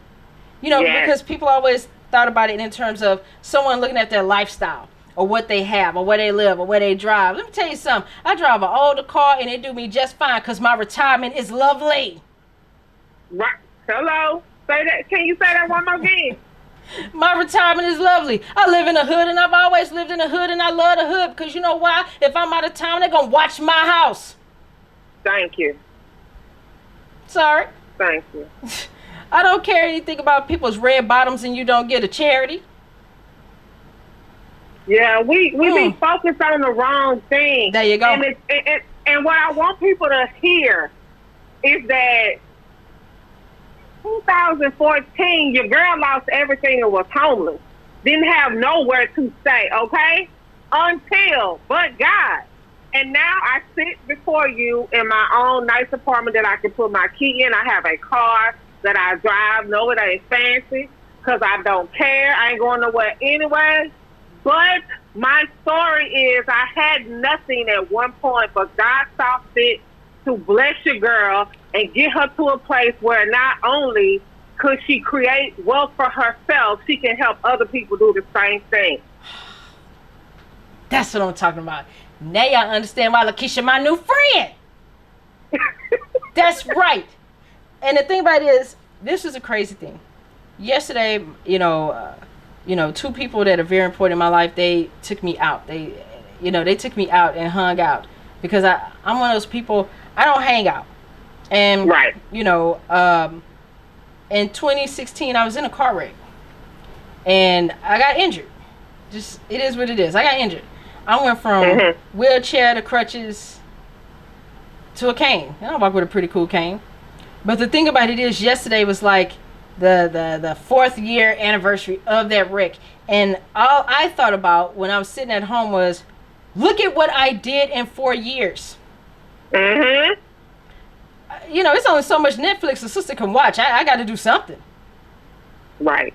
[SPEAKER 3] You know,
[SPEAKER 4] Yes.
[SPEAKER 3] because people always thought about it in terms of someone looking at their lifestyle or what they have or where they live or where they drive. Let me tell you something. I drive an older car and it do me just fine because my retirement is lovely.
[SPEAKER 4] Right. Hello. Say that. Can you say that one more again?
[SPEAKER 3] My retirement is lovely. I live in the hood and I've always lived in the hood and I love the hood because you know why? If I'm out of town, they're going to watch my house.
[SPEAKER 4] Thank you.
[SPEAKER 3] Sorry.
[SPEAKER 4] Thank you.
[SPEAKER 3] I don't care anything about people's red bottoms and you don't get a charity.
[SPEAKER 4] Yeah, we be focused on the wrong thing.
[SPEAKER 3] There you go.
[SPEAKER 4] And what I want people to hear is that 2014, your girl lost everything and was homeless. Didn't have nowhere to stay, okay? Until, but God. And now I sit before you in my own nice apartment that I can put my key in. I have a car that I drive. No, it ain't fancy because I don't care. I ain't going nowhere anyway. But my story is I had nothing at one point, but God saw fit to bless your girl and get her to a place where not only could she create wealth for herself, she can help other people do the same thing.
[SPEAKER 3] That's what I'm talking about. Now y'all understand why Lakisha my new friend. That's right. And the thing about it is, this is a crazy thing. Yesterday, two people that are very important in my life, they took me out. They took me out and hung out because I'm one of those people, I don't hang out. And,
[SPEAKER 4] right.
[SPEAKER 3] In 2016, I was in a car wreck and I got injured. Just, it is what it is. I got injured. I went from wheelchair to crutches to a cane. And I walk with a pretty cool cane. But the thing about it is, yesterday was like the 4th year anniversary of that wreck. And all I thought about when I was sitting at home was, look at what I did in 4 years.
[SPEAKER 4] Mm-hmm.
[SPEAKER 3] It's only so much Netflix a sister can watch. I got to do something.
[SPEAKER 4] Right.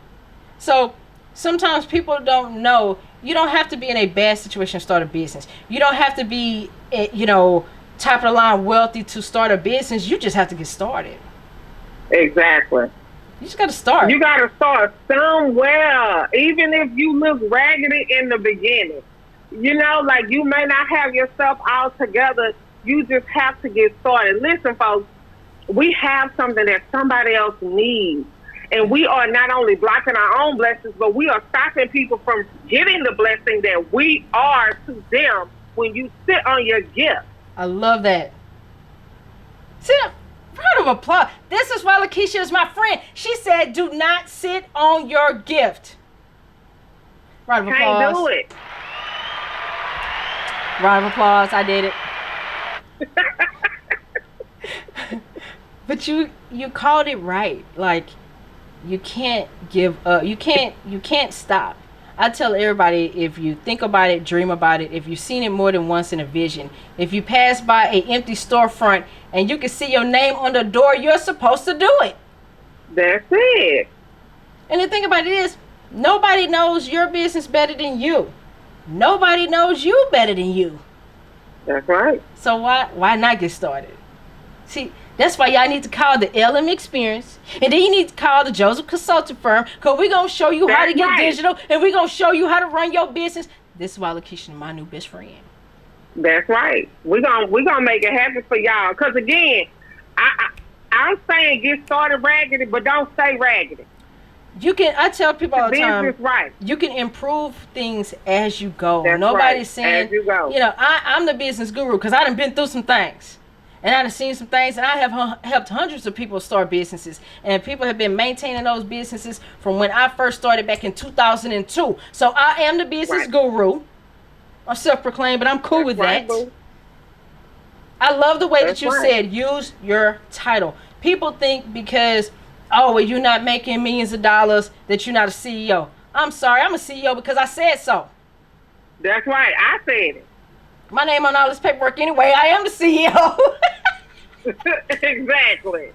[SPEAKER 3] So sometimes people don't know. You don't have to be in a bad situation to start a business. You don't have to be, top of the line wealthy to start a business. You just have to get started.
[SPEAKER 4] Exactly.
[SPEAKER 3] You just got to start.
[SPEAKER 4] You got to start somewhere, even if you look raggedy in the beginning. Like you may not have yourself all together. You just have to get started. Listen, folks, we have something that somebody else needs. And we are not only blocking our own blessings, but we are stopping people from getting the blessing that we are to them when you sit on your gift.
[SPEAKER 3] I love that. Sit up. Round of applause. This is why Lakisha is my friend. She said, do not sit on your gift. Round of applause.
[SPEAKER 4] Can't do it.
[SPEAKER 3] Round of applause. I did it. But you called it right. Like, you can't give up. You can't stop. I tell everybody, if you think about it, dream about it, if you've seen it more than once in a vision, if you pass by an empty storefront and you can see your name on the door, you're supposed to do it.
[SPEAKER 4] That's it.
[SPEAKER 3] And the thing about it is, nobody knows your business better than you. Nobody knows you better than you.
[SPEAKER 4] That's right.
[SPEAKER 3] So why not get started? See, that's why y'all need to call the LM Experience. And then you need to call the Joseph Consulting Firm, because we're going to show you how to get digital, and we're going to show you how to run your business. This is why Lakisha is my new best friend.
[SPEAKER 4] That's right. We're gonna make it happen for y'all. Because, again, I'm saying get started raggedy, but don't stay raggedy.
[SPEAKER 3] I tell people all the time,
[SPEAKER 4] business right.
[SPEAKER 3] You can improve things as you go.
[SPEAKER 4] That's
[SPEAKER 3] Nobody's
[SPEAKER 4] right.
[SPEAKER 3] saying,
[SPEAKER 4] as you go.
[SPEAKER 3] I'm the business guru because I done been through some things. And I done seen some things, and I have helped hundreds of people start businesses. And people have been maintaining those businesses from when I first started back in 2002. So I am the business guru. I'm self-proclaimed, but I'm cool with that.
[SPEAKER 4] Boo.
[SPEAKER 3] I love the way that you said, use your title. People think because, you're not making millions of dollars that you're not a CEO. I'm sorry, I'm a CEO because I said so.
[SPEAKER 4] That's right, I said it.
[SPEAKER 3] My name on all this paperwork anyway. I am the CEO.
[SPEAKER 4] Exactly.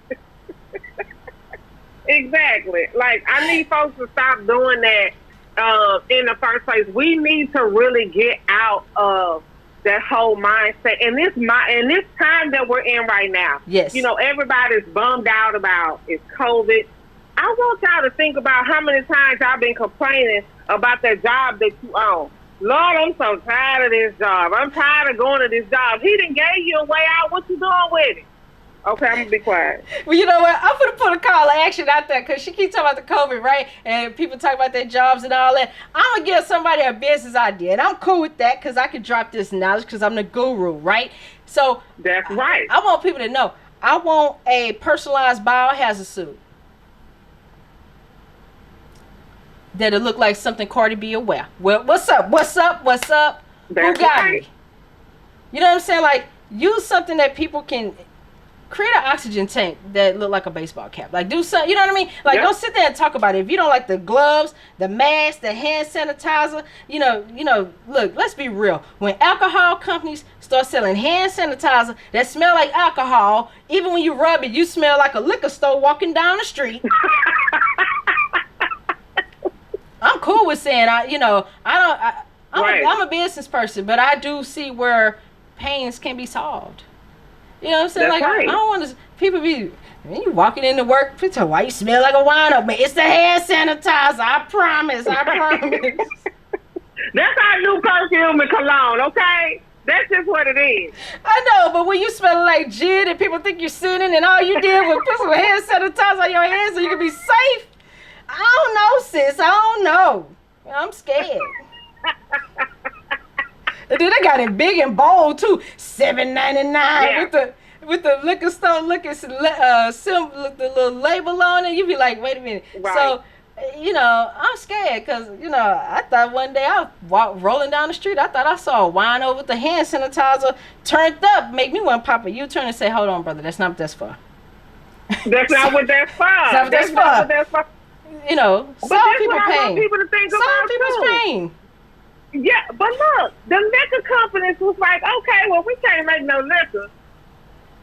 [SPEAKER 4] Exactly. Like, I need folks to stop doing that in the first place. We need to really get out of that whole mindset. And this time that we're in right now,
[SPEAKER 3] yes,
[SPEAKER 4] everybody's bummed out about is COVID. I want y'all to think about how many times y'all been complaining about that job that you own. Lord, I'm so tired of this job. I'm tired of going to this job. He done gave you a way out. What you doing with it? Okay, I'm going to be quiet.
[SPEAKER 3] Well, you know what? I'm going to put a call to action out there because she keeps talking about the COVID, right? And people talk about their jobs and all that. I'm going to give somebody a business idea. And I'm cool with that because I can drop this knowledge because I'm the guru, right? So
[SPEAKER 4] that's right.
[SPEAKER 3] I want people to know. I want a personalized biohazard suit that'll look like something Cardi B will wear. Well, what's up? What's up? What's up?
[SPEAKER 4] That's
[SPEAKER 3] Who got
[SPEAKER 4] right.
[SPEAKER 3] me? You know what I'm saying? Like, use something that people can create an oxygen tank that look like a baseball cap. Like, do something, you know what I mean? Like,
[SPEAKER 4] Yep.
[SPEAKER 3] Don't sit there and talk about it. If you don't like the gloves, the mask, the hand sanitizer, look, let's be real. When alcohol companies start selling hand sanitizer that smell like alcohol, even when you rub it, you smell like a liquor store walking down the street. I'm cool with saying, I'm a business person, but I do see where pains can be solved. You know what I'm saying?
[SPEAKER 4] That's
[SPEAKER 3] like,
[SPEAKER 4] right.
[SPEAKER 3] I don't want to, people be, man, you walking into work, people tell why you smell like a wino, man. It's the hand sanitizer. I promise.
[SPEAKER 4] That's our new perfume and cologne, okay? That's just what it is.
[SPEAKER 3] I know, but when you smell like gin and people think you're sinning and all you did was put some hand sanitizer on your hands so you can be safe, I don't know, sis. I don't know. I'm scared. And then they got it big and bold too, $7.99 with the liquor store the little label on it. You be like, wait a minute.
[SPEAKER 4] Right.
[SPEAKER 3] So, I'm scared because I thought one day I was rolling down the street. I thought I saw a wino with the hand sanitizer turned up, make me want to pop a U-turn and say, "Hold on, brother, that's not what that's for."
[SPEAKER 4] That's not what that's for.
[SPEAKER 3] That's not what that's for.
[SPEAKER 4] But
[SPEAKER 3] Some
[SPEAKER 4] that's
[SPEAKER 3] people
[SPEAKER 4] what I want
[SPEAKER 3] pain.
[SPEAKER 4] people to think
[SPEAKER 3] Some
[SPEAKER 4] about
[SPEAKER 3] people's
[SPEAKER 4] too.
[SPEAKER 3] pain.
[SPEAKER 4] Yeah, but look, the liquor companies was like, okay, well, we can't make no liquor.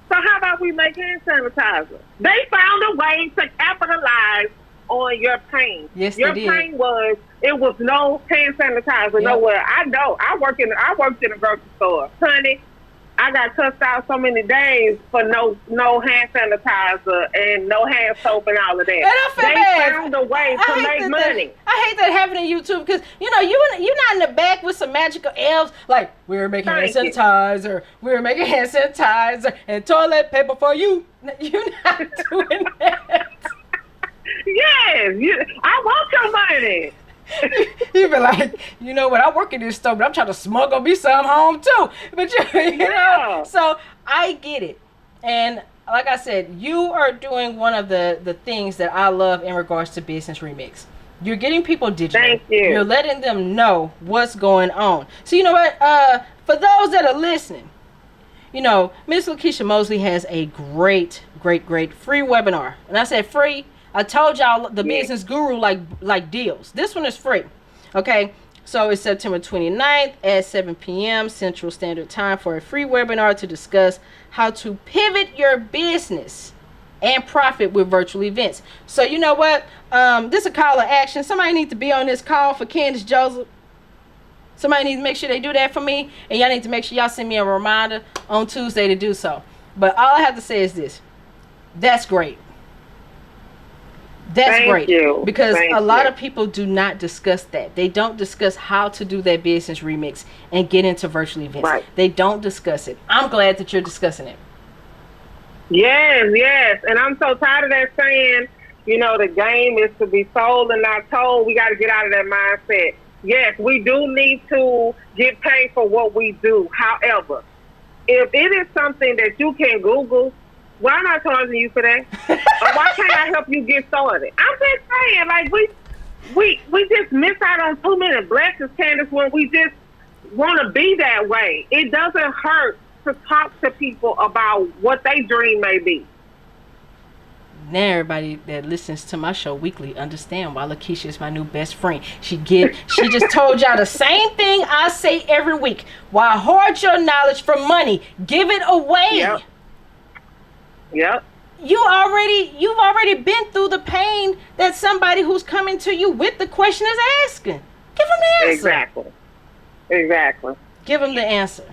[SPEAKER 4] So how about we make hand sanitizer? They found a way to capitalize on your pain.
[SPEAKER 3] Yes,
[SPEAKER 4] your
[SPEAKER 3] they did.
[SPEAKER 4] pain was no hand sanitizer nowhere. I know. I worked in a grocery store, honey. I got cussed out so many days for no hand sanitizer and no hand soap and all of that.
[SPEAKER 3] And I feel
[SPEAKER 4] they
[SPEAKER 3] bad.
[SPEAKER 4] found a way to make money.
[SPEAKER 3] I hate that happening to YouTube because you're not in the back with some magical elves like we're making hand sanitizer, we're making hand sanitizer and toilet paper for you. You're not doing that.
[SPEAKER 4] Yes, I want your money.
[SPEAKER 3] You be like, you know what? I work in this store, but I'm trying to smuggle me some home too. But you know, so I get it. And like I said, you are doing one of the things that I love in regards to Business Remix. You're getting people digital.
[SPEAKER 4] Thank you.
[SPEAKER 3] You're letting them know what's going on. So you know what? For those that are listening, Miss Lakisha Mosley has a great free webinar. And I said free. I told y'all the business guru like deals. This one is free. Okay. So it's September 29th at 7 p.m. Central Standard Time for a free webinar to discuss how to pivot your business and profit with virtual events. So you know what? This is a call to action. Somebody needs to be on this call for Candace Joseph. Somebody needs to make sure they do that for me. And y'all need to make sure y'all send me a reminder on Tuesday to do so. But all I have to say is this. That's great. That's
[SPEAKER 4] Thank
[SPEAKER 3] great.
[SPEAKER 4] you.
[SPEAKER 3] Because
[SPEAKER 4] Thank
[SPEAKER 3] a lot
[SPEAKER 4] you.
[SPEAKER 3] of people do not discuss that. They don't discuss how to do their business remix and get into virtual events.
[SPEAKER 4] Right.
[SPEAKER 3] They don't discuss it. I'm glad that you're discussing it.
[SPEAKER 4] Yes. And I'm so tired of that saying, the game is to be sold and not told. We got to get out of that mindset. Yes, we do need to get paid for what we do. However, if it is something that you can Google, why am I charging you for that? Or why can't I help you get started? I'm just saying, like, we just miss out on too many blessings, Candace, when we just want to be that way. It doesn't hurt to talk to people about what they dream may be.
[SPEAKER 3] Now everybody that listens to my show weekly understand why Lakisha is my new best friend. She just told y'all the same thing I say every week. Why hoard your knowledge for money? Give it away.
[SPEAKER 4] Yep.
[SPEAKER 3] You've already been through the pain that somebody who's coming to you with the question is asking. Give them the answer.
[SPEAKER 4] Exactly.
[SPEAKER 3] Give them the answer.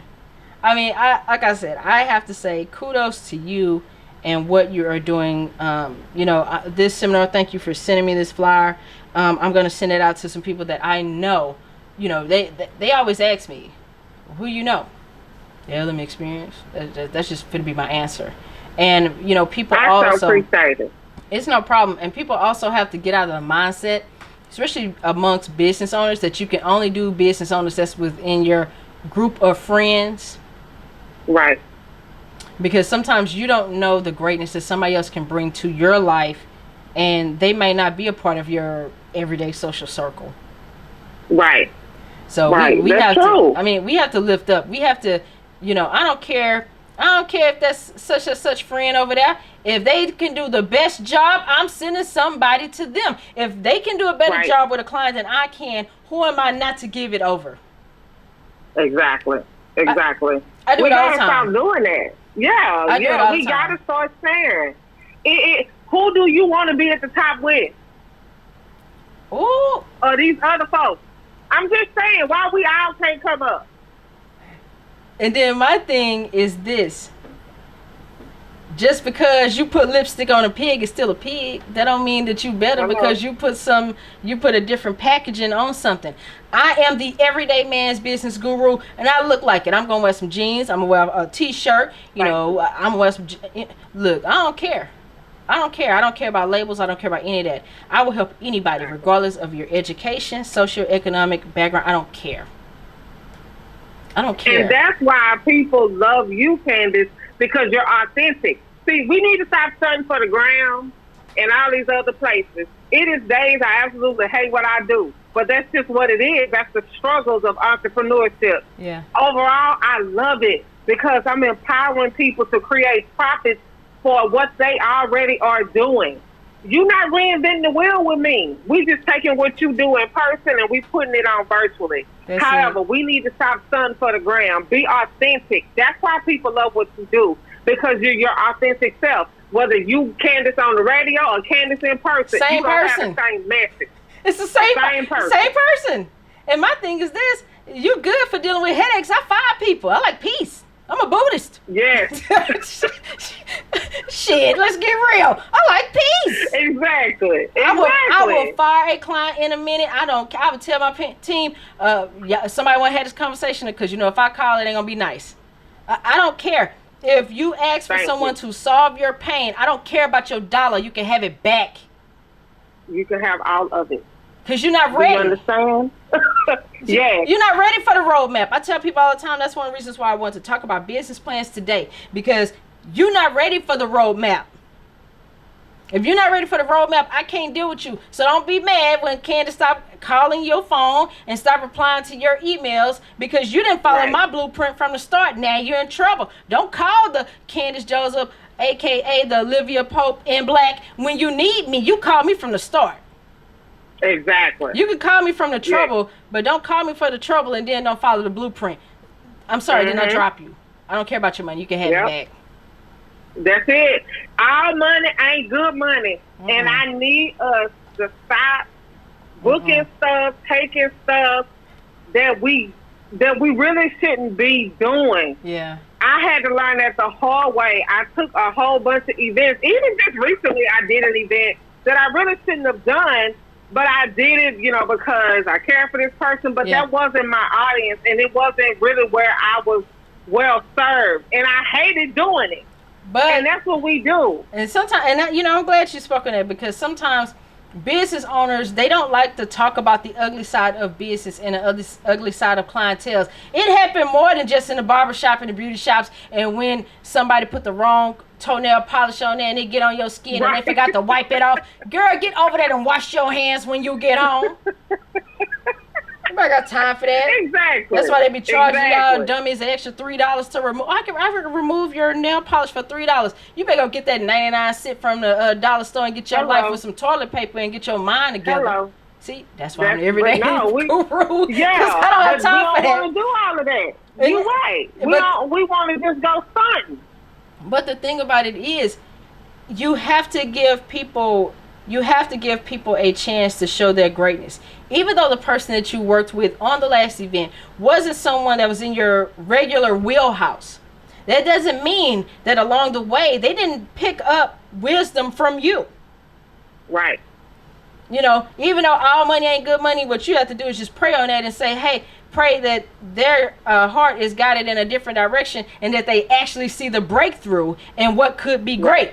[SPEAKER 3] I mean, like I said, I have to say kudos to you and what you are doing. This seminar, thank you for sending me this flyer. I'm going to send it out to some people that I know. They always ask me, who you know? Yeah, let me experience. That's just going to be my answer. And, people also...
[SPEAKER 4] appreciate it.
[SPEAKER 3] It's no problem. And people also have to get out of the mindset, especially amongst business owners, that you can only do business owners that's within your group of friends.
[SPEAKER 4] Right.
[SPEAKER 3] Because sometimes you don't know the greatness that somebody else can bring to your life, and they may not be a part of your everyday social circle.
[SPEAKER 4] Right.
[SPEAKER 3] So
[SPEAKER 4] right.
[SPEAKER 3] we
[SPEAKER 4] That's
[SPEAKER 3] have
[SPEAKER 4] true.
[SPEAKER 3] to, I mean, we have to lift up. We have to, I don't care if that's such and such friend over there. If they can do the best job, I'm sending somebody to them. If they can do a better job with a client than I can, who am I not to give it over?
[SPEAKER 4] Exactly.
[SPEAKER 3] I do
[SPEAKER 4] we
[SPEAKER 3] it all
[SPEAKER 4] gotta
[SPEAKER 3] the time.
[SPEAKER 4] stop doing that. Yeah, we gotta start sharing. Who do you want to be at the top with?
[SPEAKER 3] Ooh.
[SPEAKER 4] Or these other folks? I'm just saying, why we all can't come up?
[SPEAKER 3] And then my thing is this. Just because you put lipstick on a pig is still a pig. That don't mean that you better because you put a different packaging on something. I am the everyday man's business guru, and I look like it. I'm gonna wear some jeans. I'm gonna wear a t-shirt. I'm gonna wear some. Look, I don't care. I don't care about labels. I don't care about any of that. I will help anybody, regardless of your education, socioeconomic background. I don't care.
[SPEAKER 4] And that's why people love you, Candace, because you're authentic. See, we need to stop studying for the ground and all these other places. It is days I absolutely hate what I do, but that's just what it is. That's the struggles of entrepreneurship.
[SPEAKER 3] Yeah.
[SPEAKER 4] Overall, I love it because I'm empowering people to create profits for what they already are doing. You're not reinventing the wheel with me. We just taking what you do in person and we putting it on virtually. However, we need to stop studying for the ground. Be authentic. That's why people love what you do, because you're your authentic self. Whether you Candace on the radio or Candace in person,
[SPEAKER 3] same person,
[SPEAKER 4] have the same message.
[SPEAKER 3] It's the same person. Same person. And my thing is this: you good for dealing with headaches. I fire people. I like peace. I'm a Buddhist.
[SPEAKER 4] Yes.
[SPEAKER 3] Shit, let's get real. I like peace.
[SPEAKER 4] Exactly.
[SPEAKER 3] I will fire a client in a minute. I would tell my team, somebody want to have this conversation because, if I call it ain't going to be nice. I don't care. If you ask for someone to solve your pain, I don't care about your dollar. You can have it back.
[SPEAKER 4] You can have all of it.
[SPEAKER 3] Because you're not ready.
[SPEAKER 4] You understand? Yes.
[SPEAKER 3] You're not ready for the roadmap. I tell people all the time, that's one of the reasons why I want to talk about business plans today. Because you're not ready for the roadmap. If you're not ready for the roadmap, I can't deal with you. So don't be mad when Candace stop calling your phone and stop replying to your emails because you didn't follow my blueprint from the start. Now you're in trouble. Don't call the Candace Joseph, a.k.a. the Olivia Pope in black. When you need me, you call me from the start.
[SPEAKER 4] Exactly.
[SPEAKER 3] You can call me from the trouble, but don't call me for the trouble and then don't follow the blueprint. I'm sorry, I did not drop you. I don't care about your money. You can have it back.
[SPEAKER 4] That's it. All money ain't good money. And I need us to stop booking stuff, taking stuff that we really shouldn't be doing.
[SPEAKER 3] Yeah.
[SPEAKER 4] I had to learn that the hard way. I took a whole bunch of events. Even just recently I did an event that I really shouldn't have done. But I did it, because I care for this person. But that wasn't my audience, and it wasn't really where I was well served. And I hated doing it. And that's what we do.
[SPEAKER 3] And sometimes, I'm glad you spoke on that, because sometimes business owners, they don't like to talk about the ugly side of business and the ugly side of clientele. It happened more than just in the barbershop and the beauty shops, and when somebody put the wrong toenail polish on there and they get on your skin and they forgot to wipe it off. Girl, get over there and wash your hands when you get home. Nobody got time for that.
[SPEAKER 4] Exactly.
[SPEAKER 3] That's why they be charging y'all dummies an extra $3 to remove. I can remove your nail polish for $3. You better go get that 99 cent from the dollar store and get your life with some toilet paper and get your mind together. See, that's why I'm everyday guru.
[SPEAKER 4] Yeah,
[SPEAKER 3] I don't have time for that.
[SPEAKER 4] We don't want to do all of that. You're right. We want to just go stunting.
[SPEAKER 3] But the thing about it is, you have to give people you have to give people a chance to show their greatness. Even though the person that you worked with on the last event wasn't someone that was in your regular wheelhouse, that doesn't mean that along the way they didn't pick up wisdom from you.
[SPEAKER 4] Right.
[SPEAKER 3] You know, even though all money ain't good money, what you have to do is just pray on that and say, hey, pray that their heart is guided in a different direction and that they actually see the breakthrough and what could be great.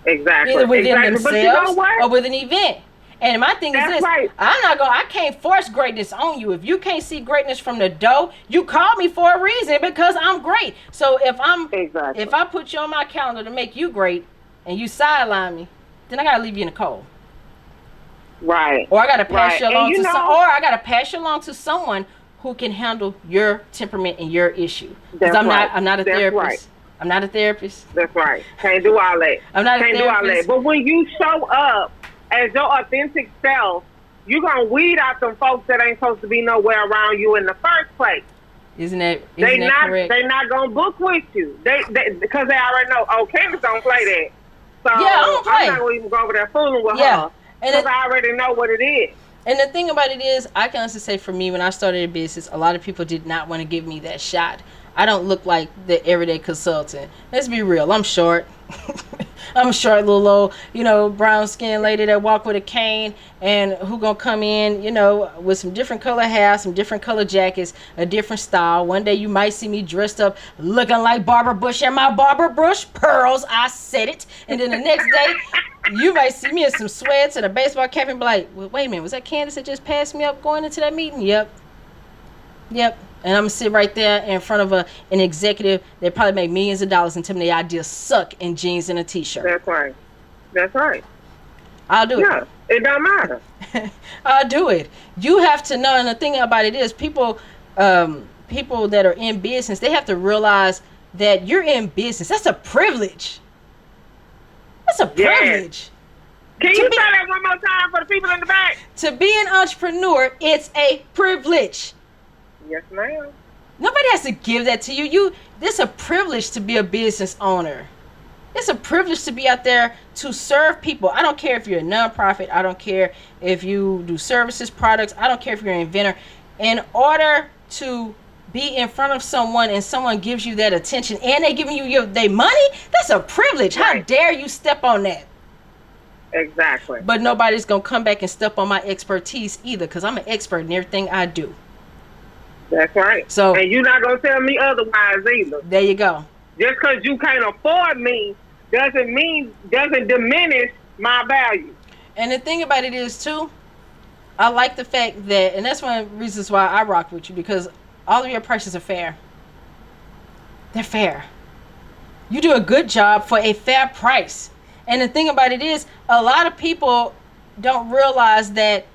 [SPEAKER 4] Exactly.
[SPEAKER 3] Either within themselves
[SPEAKER 4] But you know what?
[SPEAKER 3] or with an event. And my thing is this,
[SPEAKER 4] right.
[SPEAKER 3] I can't force greatness on you. If you can't see greatness from the door, you call me for a reason because I'm great. So if I put you on my calendar to make you great and you sideline me, then I gotta leave you in the cold.
[SPEAKER 4] Right.
[SPEAKER 3] Or I gotta pass you along
[SPEAKER 4] to
[SPEAKER 3] pass you along to someone who can handle your temperament and your issue. Because I'm not a therapist.
[SPEAKER 4] Right.
[SPEAKER 3] I'm not a therapist.
[SPEAKER 4] That's right. Can't do all that.
[SPEAKER 3] I'm not a therapist.
[SPEAKER 4] Can't do all that. But when you show up as your authentic self, you're gonna weed out them folks that ain't supposed to be nowhere around you in the first place.
[SPEAKER 3] Isn't that correct?
[SPEAKER 4] They not gonna book with you. They because they already know. Oh, Candace don't play that. So
[SPEAKER 3] yeah, I don't play.
[SPEAKER 4] I'm not gonna even go over there fooling with her because I already know what it is.
[SPEAKER 3] And the thing about it is, I can honestly say for me, when I started a business, a lot of people did not want to give me that shot. I don't look like the everyday consultant. Let's be real. I'm short. I'm a short little old, brown skinned lady that walk with a cane and who gonna come in, with some different color hair, some different color jackets, a different style. One day you might see me dressed up looking like Barbara Bush and my Barbara Bush pearls. I said it. And then the next day you might see me in some sweats and a baseball cap and be like, wait a minute, was that Candace that just passed me up going into that meeting? Yep. And I'm going to sit right there in front of an executive that probably make millions of dollars and tell me the ideas suck in jeans and a t-shirt.
[SPEAKER 4] That's right.
[SPEAKER 3] I'll do it.
[SPEAKER 4] Yeah, it don't matter.
[SPEAKER 3] I'll do it. You have to know, and the thing about it is people that are in business, they have to realize that you're in business. That's a privilege. That's a privilege.
[SPEAKER 4] Can you say that one more time for the people in the back?
[SPEAKER 3] To be an entrepreneur, it's a privilege.
[SPEAKER 4] Yes, ma'am.
[SPEAKER 3] Nobody has to give that to you. It's a privilege to be a business owner. It's a privilege to be out there to serve people. I don't care if you're a nonprofit. I don't care if you do services, products. I don't care if you're an inventor. In order to be in front of someone and someone gives you that attention and they giving you their money, that's a privilege. Right. How dare you step on that?
[SPEAKER 4] Exactly.
[SPEAKER 3] But nobody's going to come back and step on my expertise either because I'm an expert in everything I do.
[SPEAKER 4] That's right.
[SPEAKER 3] So,
[SPEAKER 4] and you're not going to tell me otherwise either.
[SPEAKER 3] There you go.
[SPEAKER 4] Just because you can't afford me doesn't diminish my value.
[SPEAKER 3] And the thing about it is, too, I like the fact that, and that's one of the reasons why I rock with you, because all of your prices are fair. They're fair. You do a good job for a fair price. And the thing about it is, a lot of people don't realize that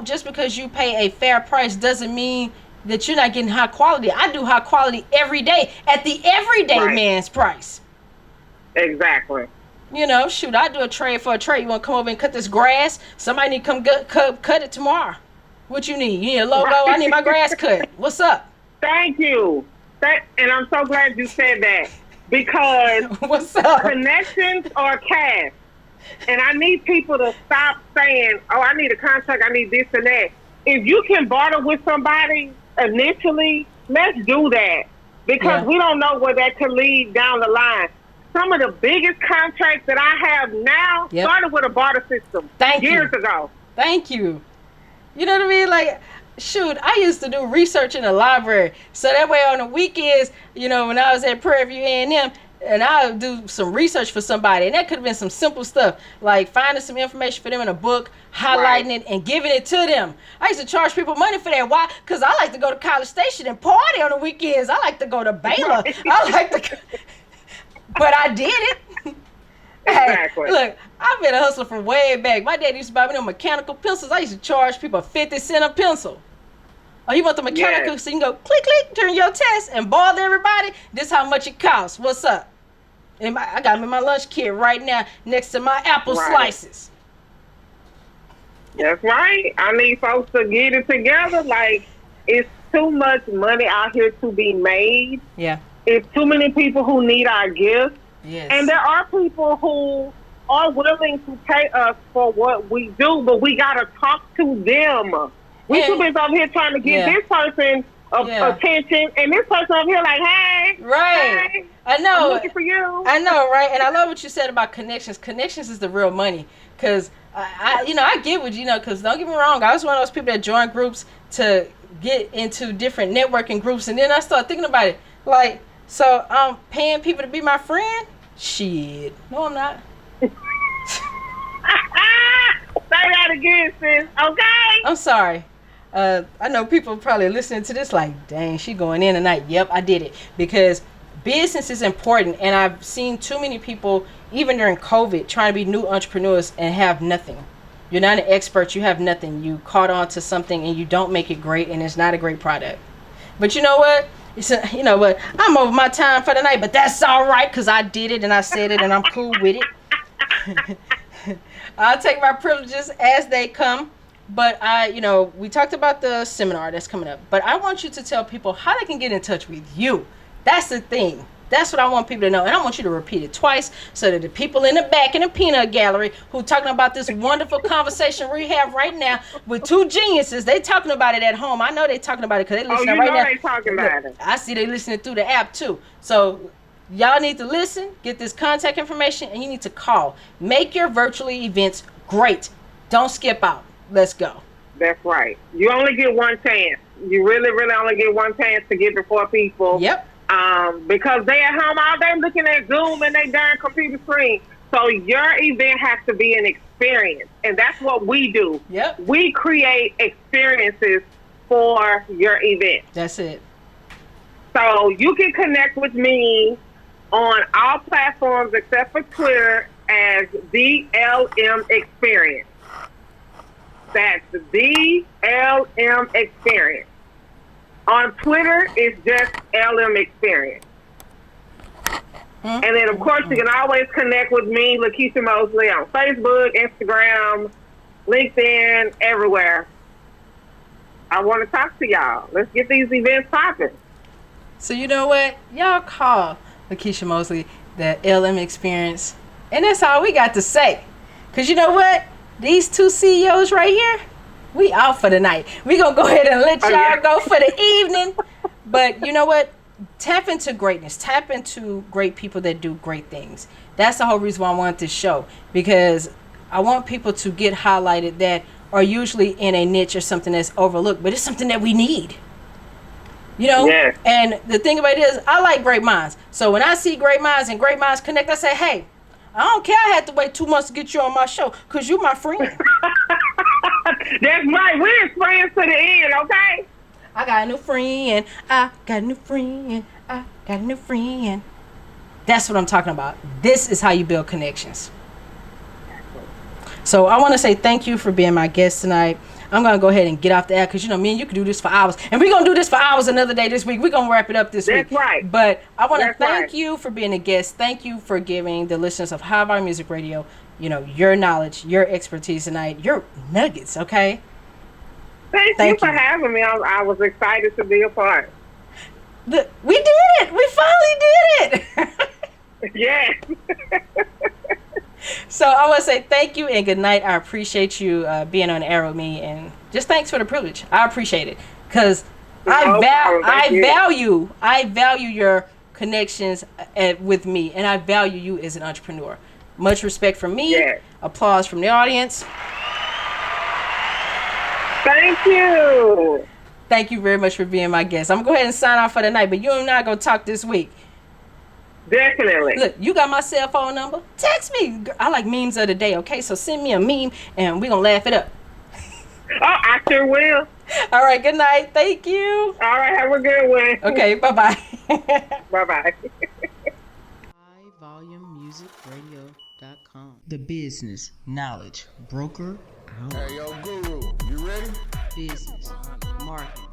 [SPEAKER 3] just because you pay a fair price doesn't mean that you're not getting high quality. I do high quality every day at the everyday man's price.
[SPEAKER 4] Exactly.
[SPEAKER 3] I do a trade for a trade. You want to come over and cut this grass? Somebody need to come cut it tomorrow. What you need? You need a logo? Right. I need my grass cut. What's up?
[SPEAKER 4] Thank you. And I'm so glad you said that because
[SPEAKER 3] what's up?
[SPEAKER 4] Connections are cash. And I need people to stop saying, I need a contract, I need this and that. If you can barter with somebody initially, let's do that. Because we don't know where that could lead down the line. Some of the biggest contracts that I have now started with a barter system years ago.
[SPEAKER 3] Thank you. You know what I mean? Like, shoot, I used to do research in the library. So that way on the weekends, when I was at Prairie View A&M, and I would do some research for somebody, and that could have been some simple stuff, like finding some information for them in a book, highlighting it, and giving it to them. I used to charge people money for that. Why? Because I like to go to College Station and party on the weekends. I like to go to Baylor. But I did it.
[SPEAKER 4] Exactly.
[SPEAKER 3] Hey, look, I've been a hustler from way back. My dad used to buy me them mechanical pencils. I used to charge people 50 cents a pencil. Oh, you want the mechanical so you can go click, click, turn your test and bother everybody? This is how much it costs. What's up? And I got them in my lunch kit right now next to my apple slices.
[SPEAKER 4] That's right. I need folks to get it together. Like, it's too much money out here to be made.
[SPEAKER 3] Yeah.
[SPEAKER 4] It's too many people who need our gifts.
[SPEAKER 3] Yes.
[SPEAKER 4] And there are people who are willing to pay us for what we do, but we gotta talk to them. We too busy over here trying to get this person attention, and this person over here like, hey,
[SPEAKER 3] right?
[SPEAKER 4] Hey,
[SPEAKER 3] I know.
[SPEAKER 4] I'm looking for you.
[SPEAKER 3] I know, right? And I love what you said about connections. Connections is the real money, because I get what because don't get me wrong, I was one of those people that joined groups to get into different networking groups, and then I started thinking about it, like, so I'm paying people to be my friend? Shit, no, I'm not.
[SPEAKER 4] Say that again, sis. Okay.
[SPEAKER 3] I'm sorry. I know people probably listening to this like, dang, she going in tonight. Yep, I did it. Because business is important, and I've seen too many people, even during COVID, trying to be new entrepreneurs and have nothing. You're not an expert. You have nothing. You caught on to something and you don't make it great, and it's not a great product. But you know what? You know what? I'm over my time for the night, but that's all right, because I did it and I said it and I'm cool with it. I'll take my privileges as they come. But we talked about the seminar that's coming up. But I want you to tell people how they can get in touch with you. That's the thing. That's what I want people to know. And I want you to repeat it twice so that the people in the back in the peanut gallery who talking about this wonderful conversation we have right now with two geniuses, they talking about it at home. I know they talking about it because they listening right now.
[SPEAKER 4] They talking about it.
[SPEAKER 3] I see they listening through the app too. So y'all need to listen, get this contact information, and you need to call. Make your virtual events great. Don't skip out. Let's go.
[SPEAKER 4] That's right. You only get one chance. You really, really only get one chance to get before people.
[SPEAKER 3] Yep.
[SPEAKER 4] Because they at home all day looking at Zoom and they darn computer screen. So your event has to be an experience. And that's what we do.
[SPEAKER 3] Yep.
[SPEAKER 4] We create experiences for your event.
[SPEAKER 3] That's it.
[SPEAKER 4] So you can connect with me on all platforms except for Twitter as the LM Experience. That's the LM Experience. On Twitter, it's just LM Experience. And then, of course, you can always connect with me, Lakisha Mosley, on Facebook, Instagram, LinkedIn, everywhere. I want to talk to y'all. Let's get these events popping.
[SPEAKER 3] So you know what? Y'all call Lakisha Mosley the LM Experience. And that's all we got to say. Because you know what? These two CEOs right here, we out for the night. We going to go ahead and let y'all go for the evening. But you know what? Tap into greatness. Tap into great people that do great things. That's the whole reason why I want this show. Because I want people to get highlighted that are usually in a niche or something that's overlooked. But it's something that we need. You know?
[SPEAKER 4] Yes.
[SPEAKER 3] And the thing about it is, I like great minds. So when I see great minds and great minds connect, I say, hey, I don't care I had to wait 2 months to get you on my show, because you my friend.
[SPEAKER 4] That's right. We're friends to the end, okay?
[SPEAKER 3] I got a new friend. I got a new friend. I got a new friend. That's what I'm talking about. This is how you build connections. So I want to say thank you for being my guest tonight. I'm going to go ahead and get off the air because, me and you can do this for hours. And we're going to do this for hours another day this week. We're going to wrap it up this week.
[SPEAKER 4] That's right.
[SPEAKER 3] But I want to thank you for being a guest. Thank you for giving the listeners of High Volume Music Radio, your knowledge, your expertise tonight, your nuggets, okay?
[SPEAKER 4] Thank you for having me. I was excited to be a part.
[SPEAKER 3] We did it. We finally did it.
[SPEAKER 4] Yes.
[SPEAKER 3] So I want to say thank you and good night. I appreciate you being on the air with me, and just thanks for the privilege. I appreciate it because I value your connections with me, and I value you as an entrepreneur. Much respect from me. Yes. Applause from the audience.
[SPEAKER 4] Thank you.
[SPEAKER 3] Thank you very much for being my guest. I'm going to go ahead and sign off for the night, but you and I going to talk this week.
[SPEAKER 4] Definitely.
[SPEAKER 3] Look, you got my cell phone number? Text me. I like memes of the day, okay? So send me a meme, and we're going to laugh it up.
[SPEAKER 4] Oh, I sure will.
[SPEAKER 3] All right, good night. Thank you.
[SPEAKER 4] All right, have a good one.
[SPEAKER 3] Okay, bye-bye.
[SPEAKER 4] Bye-bye.
[SPEAKER 1] HighVolumeMusicRadio.com. The business knowledge broker out.
[SPEAKER 2] Hey, yo, Guru, you ready?
[SPEAKER 1] Business, marketing,